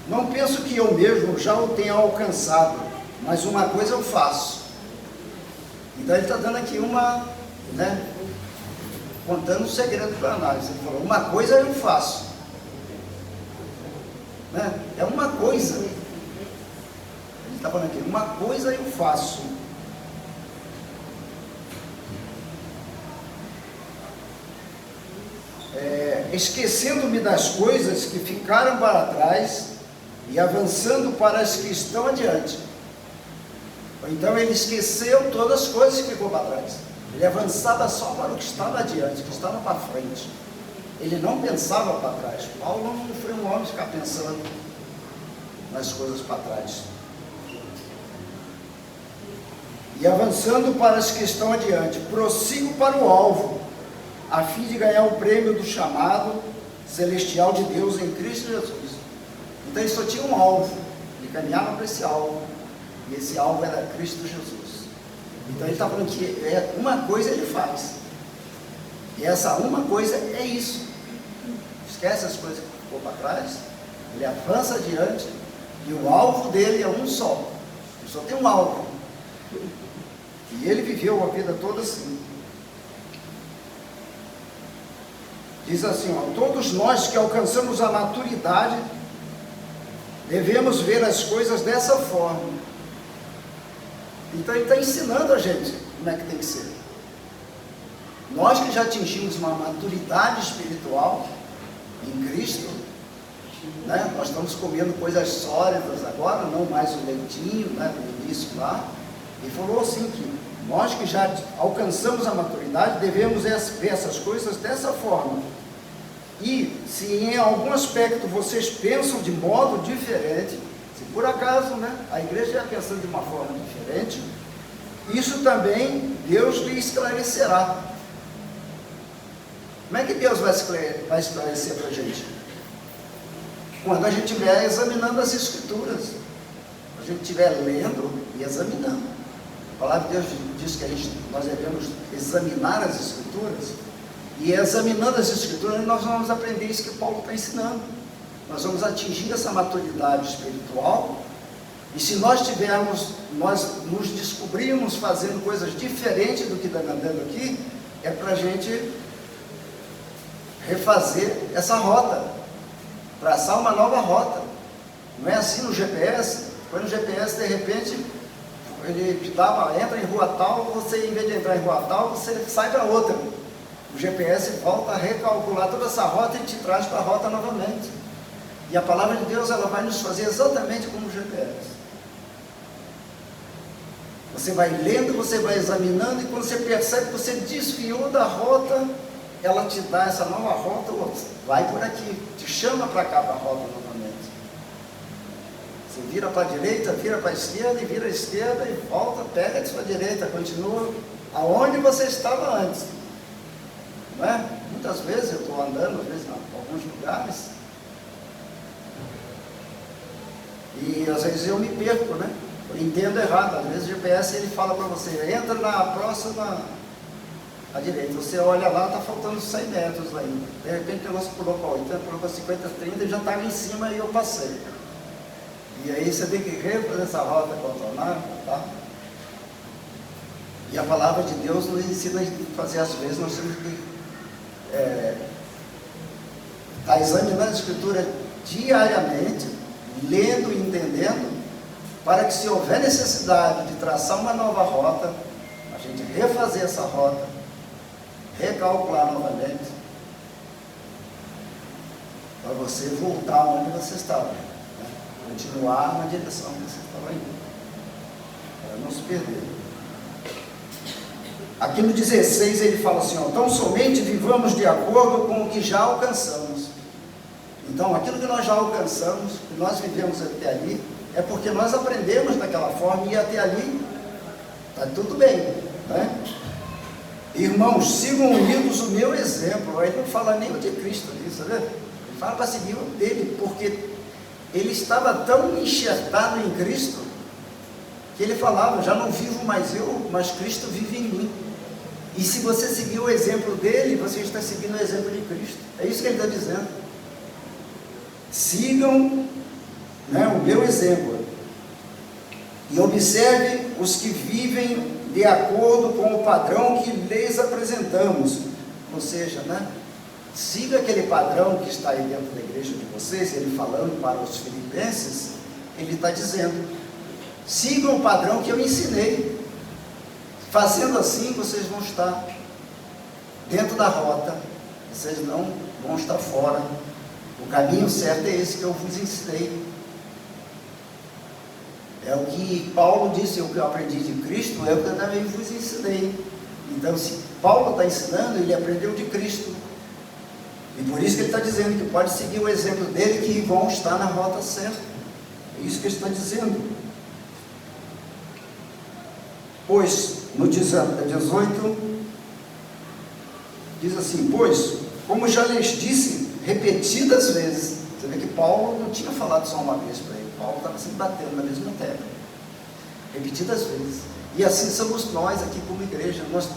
não penso que eu mesmo já o tenha alcançado, mas uma coisa eu faço. Então ele está dando aqui né, contando um segredo para nós. Ele falou, uma coisa eu faço, né? É uma coisa. Ele está falando aqui, uma coisa eu faço. Esquecendo-me das coisas que ficaram para trás e avançando para as que estão adiante. Então ele esqueceu todas as coisas que ficou para trás. Ele avançava só para o que estava adiante, que estava para frente. Ele não pensava para trás. Paulo não foi um homem ficar pensando nas coisas para trás. E avançando para as que estão adiante, prossigo para o alvo, a fim de ganhar o prêmio do chamado celestial de Deus em Cristo Jesus. Então ele só tinha um alvo, ele caminhava para esse alvo, e esse alvo era Cristo Jesus. Então ele está falando que uma coisa ele faz, e essa uma coisa é isso. Esquece as coisas que ficou para trás, ele avança adiante, e o alvo dele é um só. Ele só tem um alvo. E ele viveu a vida toda assim. Diz assim, ó, todos nós que alcançamos a maturidade, devemos ver as coisas dessa forma. Então ele está ensinando a gente como é que tem que ser. Nós que já atingimos uma maturidade espiritual em Cristo, né? Nós estamos comendo coisas sólidas agora, não mais o leitinho, né, do início lá. Ele falou assim que nós que já alcançamos a maturidade, devemos ver essas coisas dessa forma. E se em algum aspecto vocês pensam de modo diferente, se por acaso, né, a igreja já pensando de uma forma diferente, isso também Deus lhe esclarecerá. Como é que Deus vai esclarecer para a gente? Quando a gente estiver examinando as Escrituras, a gente estiver lendo e examinando. A palavra de Deus diz que nós devemos examinar as Escrituras, e examinando as Escrituras nós vamos aprender isso que Paulo está ensinando. Nós vamos atingir essa maturidade espiritual, e se nós nos descobrirmos fazendo coisas diferentes do que está andando aqui, é para a gente refazer essa rota, traçar uma nova rota. Não é assim no GPS. Foi no GPS, de repente, ele te dava, entra em rua tal, você, em vez de entrar em rua tal, você sai para outra. O GPS volta a recalcular toda essa rota e te traz para a rota novamente. E a palavra de Deus, ela vai nos fazer exatamente como o GPS. Você vai lendo, você vai examinando, e quando você percebe que você desviou da rota, ela te dá essa nova rota, vai por aqui, te chama para cá, para a rota novamente. Você vira para a direita, vira para a esquerda, e vira à esquerda, e volta, pega a sua direita, continua aonde você estava antes. Não é? Muitas vezes eu estou andando, às vezes em alguns lugares, e às vezes eu me perco, né? Eu entendo errado. Às vezes o GPS ele fala para você, entra na próxima à direita, você olha lá, está faltando 100 metros ainda, de repente o negócio pulou para 80, pulou para 50, 30, e já estava em cima e eu passei. E aí você tem que refazer essa rota, contornar, tá? E a palavra de Deus nos ensina a fazer, às vezes nós temos que estar examinando a Escritura diariamente, lendo e entendendo, para que, se houver necessidade de traçar uma nova rota, a gente refazer essa rota, recalcular novamente, para você voltar onde você estava, né? Continuar na direção que você estava indo, para não se perder. Aqui no 16 ele fala assim, ó, então somente vivamos de acordo com o que já alcançamos. Então aquilo que nós já alcançamos, que nós vivemos até ali, é porque nós aprendemos daquela forma, e até ali está tudo bem, né? Irmãos, sigam unidos o meu exemplo. Aí não fala nem o de Cristo nisso, né? Ele fala para seguir o dele, porque ele estava tão enxertado em Cristo, que ele falava, já não vivo mais eu, mas Cristo vive em mim. E se você seguir o exemplo dele, você está seguindo o exemplo de Cristo. É isso que ele está dizendo. Sigam, né, o meu exemplo, e observe os que vivem de acordo com o padrão que lhes apresentamos. Ou seja, né, siga aquele padrão que está aí dentro da igreja de vocês. Ele falando para os filipenses, ele está dizendo, sigam o padrão que eu ensinei. Fazendo assim, vocês vão estar dentro da rota, vocês não vão estar fora. O caminho certo é esse que eu vos ensinei. É o que Paulo disse, o que eu aprendi de Cristo, é o que eu também vos ensinei. Então, se Paulo está ensinando, ele aprendeu de Cristo. E por isso que ele está dizendo que pode seguir o exemplo dele, que vão estar na rota certa. É isso que ele está dizendo. Pois, no 18, diz assim, pois, como já lhes disse repetidas vezes, você vê que Paulo não tinha falado só uma vez para ele, Paulo estava sempre batendo na mesma tecla, repetidas vezes, e assim somos nós aqui como igreja, nós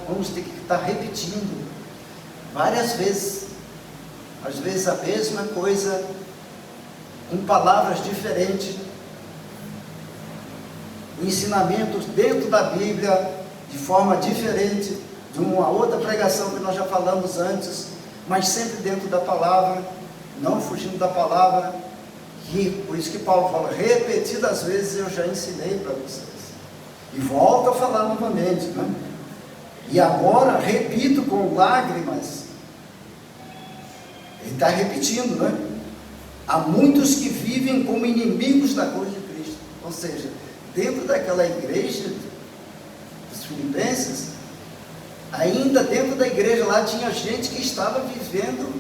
vamos ter que estar repetindo várias vezes, às vezes a mesma coisa, com palavras diferentes, ensinamentos dentro da Bíblia, de forma diferente, de uma outra pregação que nós já falamos antes, mas sempre dentro da palavra, não fugindo da palavra, e por isso que Paulo fala, repetidas vezes eu já ensinei para vocês, e volto a falar novamente, né? E agora repito com lágrimas. Ele está repetindo, né? Há muitos que vivem como inimigos da cruz de Cristo. Ou seja, dentro daquela igreja dos Filipenses, ainda dentro da igreja lá tinha gente que estava vivendo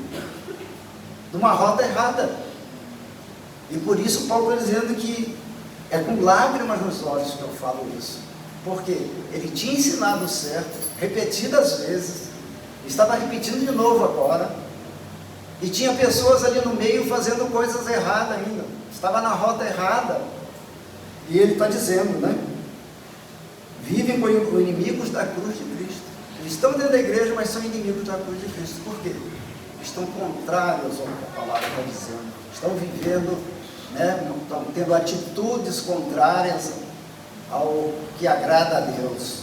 de uma rota errada. E por isso Paulo está dizendo que é com lágrimas nos olhos que eu falo isso. Porque ele tinha ensinado certo, repetidas vezes, estava repetindo de novo agora, e tinha pessoas ali no meio fazendo coisas erradas ainda, estava na rota errada, e ele está dizendo, né? Vivem como inimigos da cruz de Cristo. Eles estão dentro da igreja, mas são inimigos da cruz de Cristo. Por quê? Estão contrários ao que a palavra está dizendo, estão vivendo, né? Estão tendo atitudes contrárias ao que agrada a Deus.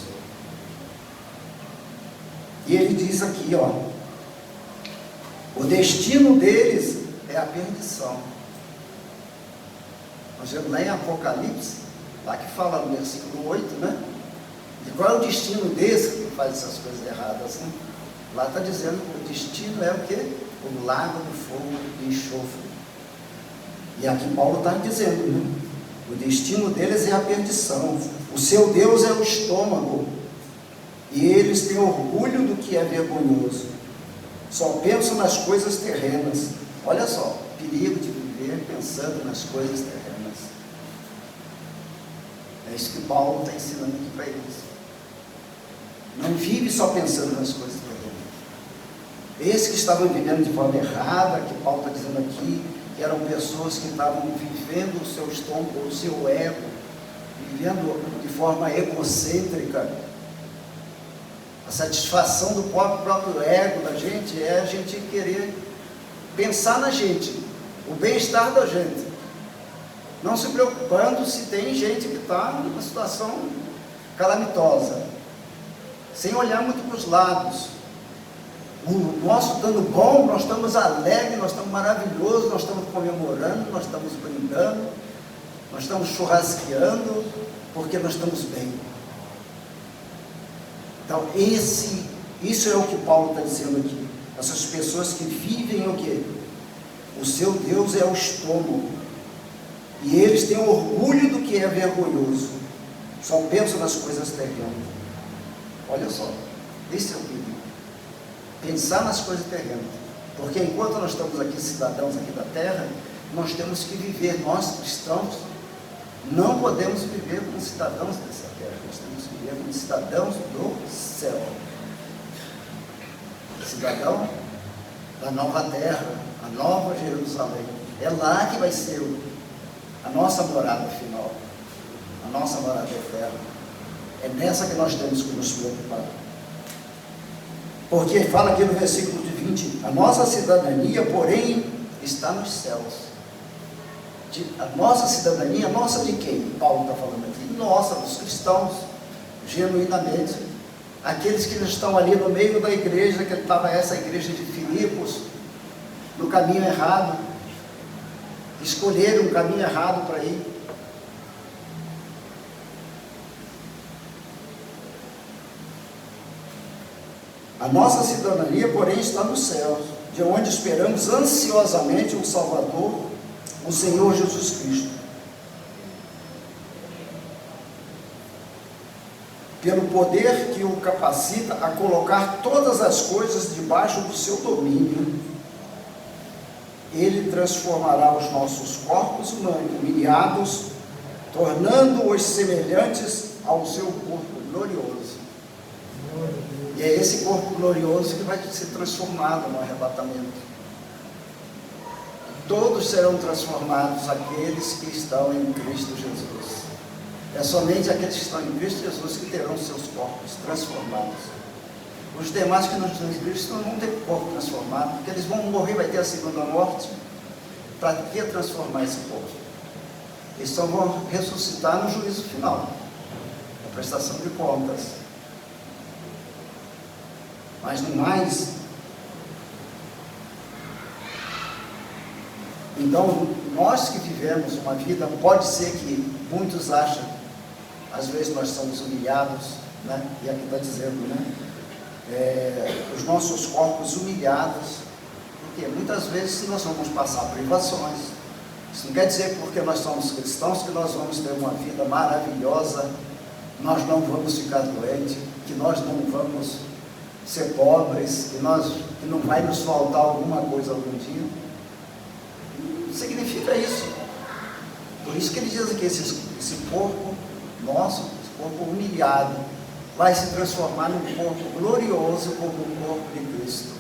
E ele diz aqui, ó, o destino deles é a perdição. Nós vemos lá em Apocalipse, lá que fala no versículo 8, né? E qual é o destino desse que faz essas coisas erradas, né? Lá está dizendo que o destino é o quê? O lago do fogo e enxofre. E aqui Paulo está dizendo, né? O destino deles é a perdição, o seu Deus é o estômago, e eles têm orgulho do que é vergonhoso, só pensam nas coisas terrenas. Olha só, perigo de viver pensando nas coisas terrenas. É isso que Paulo está ensinando aqui para eles. Não vive só pensando nas coisas terrenas. Esses que estavam vivendo de forma errada, que Paulo está dizendo aqui, que eram pessoas que estavam vivendo o seu estômago, o seu ego, vivendo de forma egocêntrica. A satisfação do próprio ego da gente é a gente querer pensar na gente, o bem-estar da gente, não se preocupando se tem gente que está numa situação calamitosa, sem olhar muito para os lados. O nosso estando bom, nós estamos alegres, nós estamos maravilhosos, nós estamos comemorando, nós estamos brindando, nós estamos churrasqueando, porque nós estamos bem. Então, isso é o que Paulo está dizendo aqui. Essas pessoas que vivem o quê? O seu Deus é o estômago. E eles têm orgulho do que é vergonhoso. Só pensam nas coisas terrenas. Olha só, esse é o perigo. Pensar nas coisas terrenas. Porque enquanto nós estamos aqui, cidadãos aqui da terra, nós temos que viver, nós cristãos, não podemos viver como cidadãos dessa terra, nós temos que viver como cidadãos do céu. Cidadão da nova terra, a nova Jerusalém. É lá que vai ser a nossa morada final, a nossa morada eterna. É nessa que nós temos que nos preocupar. Porque fala aqui no versículo de 20, a nossa cidadania, porém, está nos céus. A nossa cidadania, nossa de quem? Paulo está falando aqui. Nossa, dos cristãos, genuinamente. Aqueles que estão ali no meio da igreja, que estava essa igreja de Filipos, no caminho errado, escolheram um caminho errado para ir. A nossa cidadania, porém, está nos céus, de onde esperamos ansiosamente o Salvador, o Senhor Jesus Cristo. Pelo poder que o capacita a colocar todas as coisas debaixo do seu domínio, Ele transformará os nossos corpos humilhados, tornando-os semelhantes ao seu corpo glorioso. E é esse corpo glorioso que vai ser transformado no arrebatamento. Todos serão transformados, aqueles que estão em Cristo Jesus. É somente aqueles que estão em Cristo Jesus que terão seus corpos transformados. Os demais que não estão em Cristo não vão ter corpo transformado, porque eles vão morrer, vai ter a segunda morte. Para que transformar esse corpo? Eles só vão ressuscitar no juízo final, a prestação de contas. Mas no mais, então, nós que vivemos uma vida, pode ser que muitos acham, às vezes nós somos humilhados, né? E aqui está dizendo, né? Os nossos corpos humilhados, porque muitas vezes nós vamos passar privações. Isso não quer dizer porque nós somos cristãos que nós vamos ter uma vida maravilhosa, nós não vamos ficar doentes, que nós não vamos ser pobres, que não vai nos faltar alguma coisa algum dia. Não significa isso. Por isso que ele diz aqui, esse corpo nosso, esse corpo humilhado, vai se transformar num corpo glorioso como o corpo de Cristo.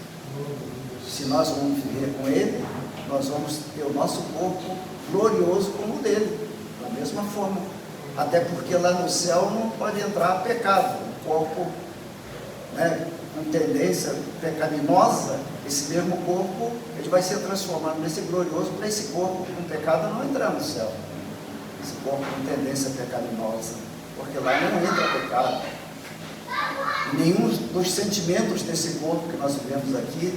Se nós vamos viver com Ele, nós vamos ter o nosso corpo glorioso como o dele, da mesma forma. Até porque lá no céu não pode entrar pecado. O corpo, né, com tendência pecaminosa, esse mesmo corpo, ele vai ser transformado nesse glorioso, para esse corpo com pecado não entrar no céu. Esse corpo com tendência pecaminosa, porque lá não entra pecado. Nenhum dos sentimentos desse corpo que nós vivemos aqui,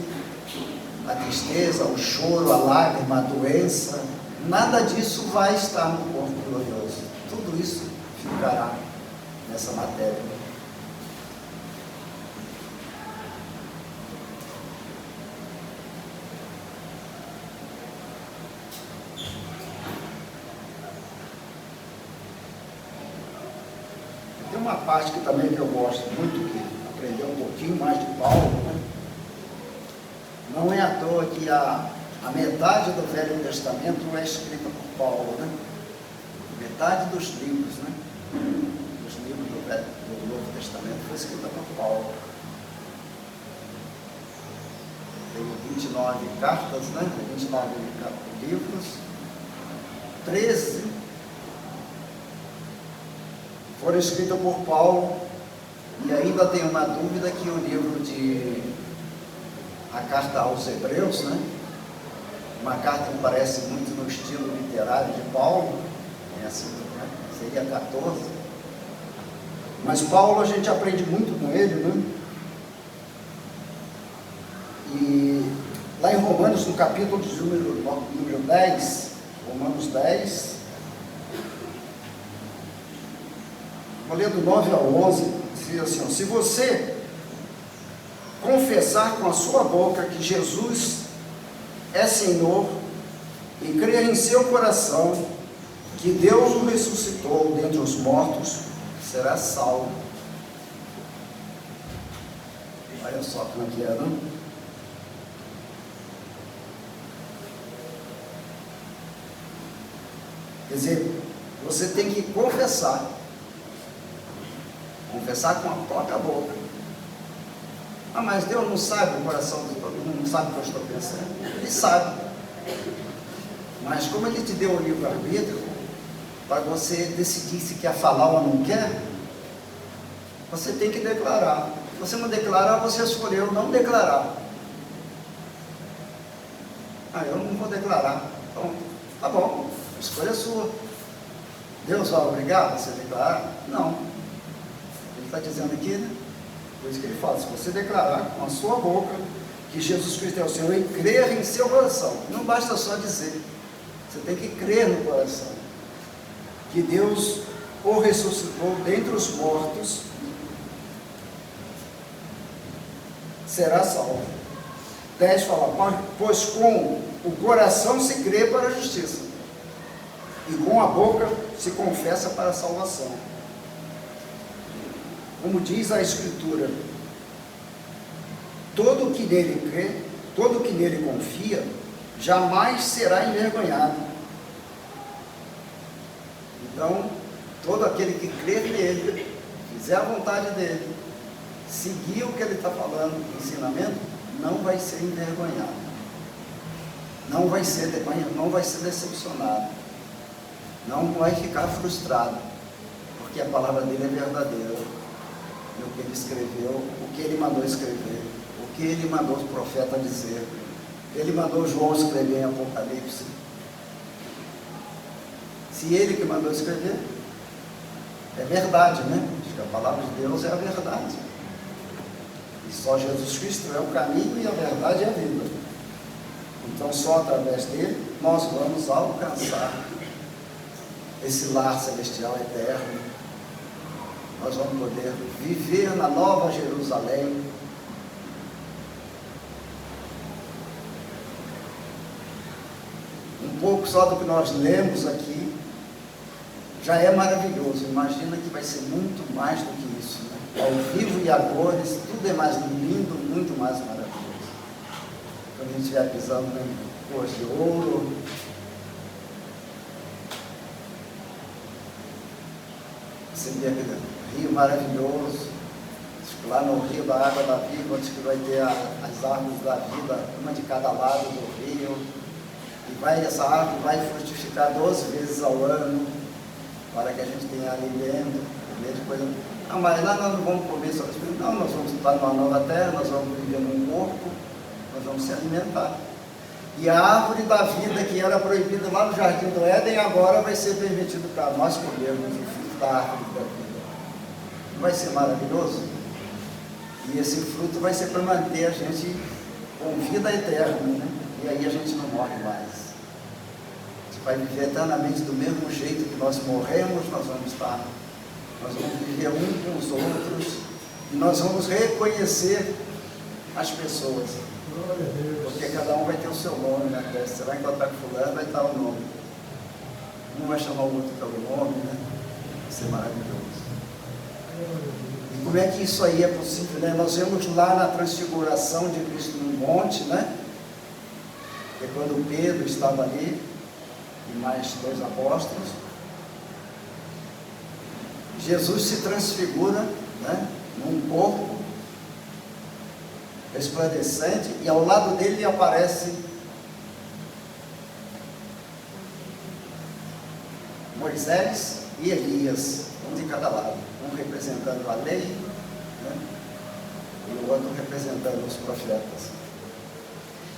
a tristeza, o choro, a lágrima, a doença, nada disso vai estar no corpo glorioso. Tudo isso ficará nessa matéria. Tem uma parte que também que eu gosto muito, que aprender um pouquinho mais de Paulo, né? Não é à toa que a metade do Velho Testamento é escrita por Paulo, né? Metade dos livros, né? Os livros do Novo Testamento foi escrita por Paulo. Tem 29 cartas, né? 29 livros, 13 foram escritas por Paulo, e ainda tem uma dúvida que o livro de a carta aos Hebreus, né? Uma carta que parece muito no estilo literário de Paulo, assim, né? Seria 14, mas Paulo a gente aprende muito com ele, né? E lá em Romanos, no capítulo de número 10, Romanos 10, vou ler do 9 ao 11, diz assim, ó, se você confessar com a sua boca que Jesus é Senhor e crer em seu coração que Deus o ressuscitou dentre os mortos, será salvo. Olha só como é que é, não? Quer dizer, você tem que confessar com a própria boca. Ah, mas Deus não sabe o coração de todo mundo, não sabe o que eu estou pensando. Ele sabe. Mas como Ele te deu o livre-arbítrio, para você decidir se quer falar ou não quer, você tem que declarar. Se você não declarar, você escolheu não declarar. Ah, eu não vou declarar. Então, tá bom, escolha sua. Deus vai obrigar você a declarar? Não. Ele está dizendo aqui, né? Por isso que ele fala, se você declarar com a sua boca que Jesus Cristo é o Senhor e crer em seu coração, não basta só dizer, você tem que crer no coração, que Deus o ressuscitou dentre os mortos, será salvo. 10 fala, pois com o coração se crê para a justiça, e com a boca se confessa para a salvação. Como diz a Escritura, todo o que nele crê, todo o que nele confia, jamais será envergonhado. Então, todo aquele que crer nele, fizer a vontade dele, seguir o que ele está falando, o ensinamento, não vai ser envergonhado, não vai ser decepcionado, não vai ficar frustrado, porque a palavra dele é verdadeira. no que ele escreveu, o que ele mandou escrever, o que ele mandou o profeta dizer, ele mandou João escrever em Apocalipse. Se ele que mandou escrever, é verdade, né? Acho que a palavra de Deus é a verdade. E só Jesus Cristo é o caminho e a verdade e a vida. Então só através dele nós vamos alcançar esse lar celestial eterno. Nós vamos poder viver na Nova Jerusalém. Um pouco só do que nós lemos aqui já é maravilhoso. Imagina que vai ser muito mais do que isso, né? Ao vivo e a cores, tudo é mais lindo, muito mais maravilhoso. Quando a gente estiver pisando em cores de ouro, você vê aquele rio maravilhoso, lá no rio da água da vida, onde que vai ter as árvores da vida, uma de cada lado do rio, e essa árvore vai frutificar 12 vezes ao ano, para que a gente tenha alimento, comer depois. Mas lá nós não vamos comer só isso. Não, nós vamos estar numa nova terra, nós vamos viver num corpo, nós vamos se alimentar. E a árvore da vida, que era proibida lá no Jardim do Éden, agora vai ser permitido para nós comermos o fruto da árvore da vida. Não vai ser maravilhoso? E esse fruto vai ser para manter a gente com vida eterna, né? E aí a gente não morre mais. A gente vai viver eternamente do mesmo jeito que nós morremos, nós vamos viver um com os outros, e nós vamos reconhecer as pessoas. Porque cada um vai ter o seu nome na testa. Você vai encontrar com fulano, vai estar o nome. Um vai chamar o outro pelo nome, né? Vai ser maravilhoso. E como é que isso aí é possível, né? Nós vemos lá na transfiguração de Cristo no monte, né? Que é quando Pedro estava ali, e mais 2 apóstolos, Jesus se transfigura, né? Num corpo resplandecente, e ao lado dele aparece Moisés e Elias, um de cada lado, um representando a lei, né? E o outro representando os profetas.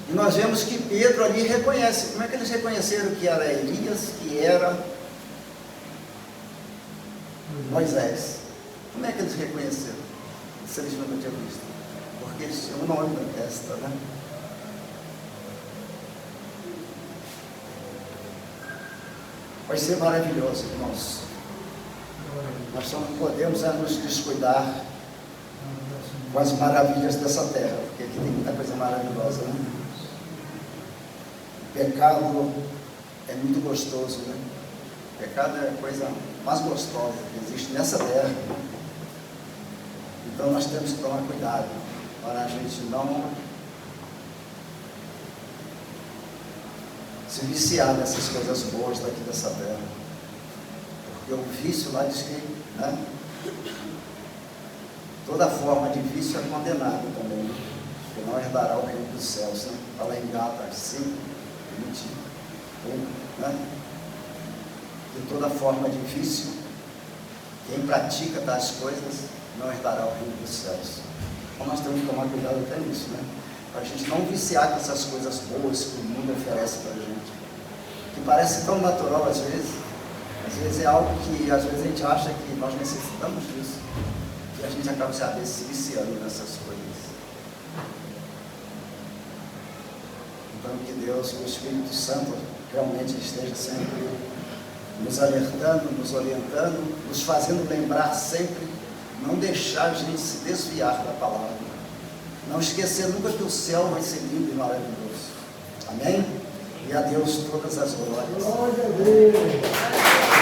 E nós vemos que Pedro ali reconhece. Como é que eles reconheceram que era Elias, que era Moisés? Como é que eles reconheceram? Se eles nunca tinham visto. Porque eles tinham um nome na testa, né? Vai ser maravilhoso, irmãos. Nós não podemos nos descuidar com as maravilhas dessa terra, porque aqui tem muita coisa maravilhosa, né? O pecado é muito gostoso, né? O pecado é a coisa mais gostosa que existe nessa terra. Então nós temos que tomar cuidado para a gente não se viciar nessas coisas boas daqui dessa terra. Porque o vício lá diz que, né, toda forma de vício é condenado também, né? Porque não herdará o reino dos céus, né? Fala em Gálatas 5, 21, né? De toda forma de vício, quem pratica tais coisas não herdará o reino dos céus. Então nós temos que tomar cuidado até nisso, né? Para a gente não viciar com essas coisas boas que o mundo oferece para a gente, que parece tão natural às vezes é algo que às vezes a gente acha que nós necessitamos disso, e a gente acaba se viciando nessas coisas. Então que Deus, o Espírito Santo, realmente esteja sempre nos alertando, nos orientando, nos fazendo lembrar sempre, não deixar a gente se desviar da palavra, não esquecer nunca que o céu vai ser lindo e maravilhoso. Amém? E a Deus todas as glórias. Glória a Deus.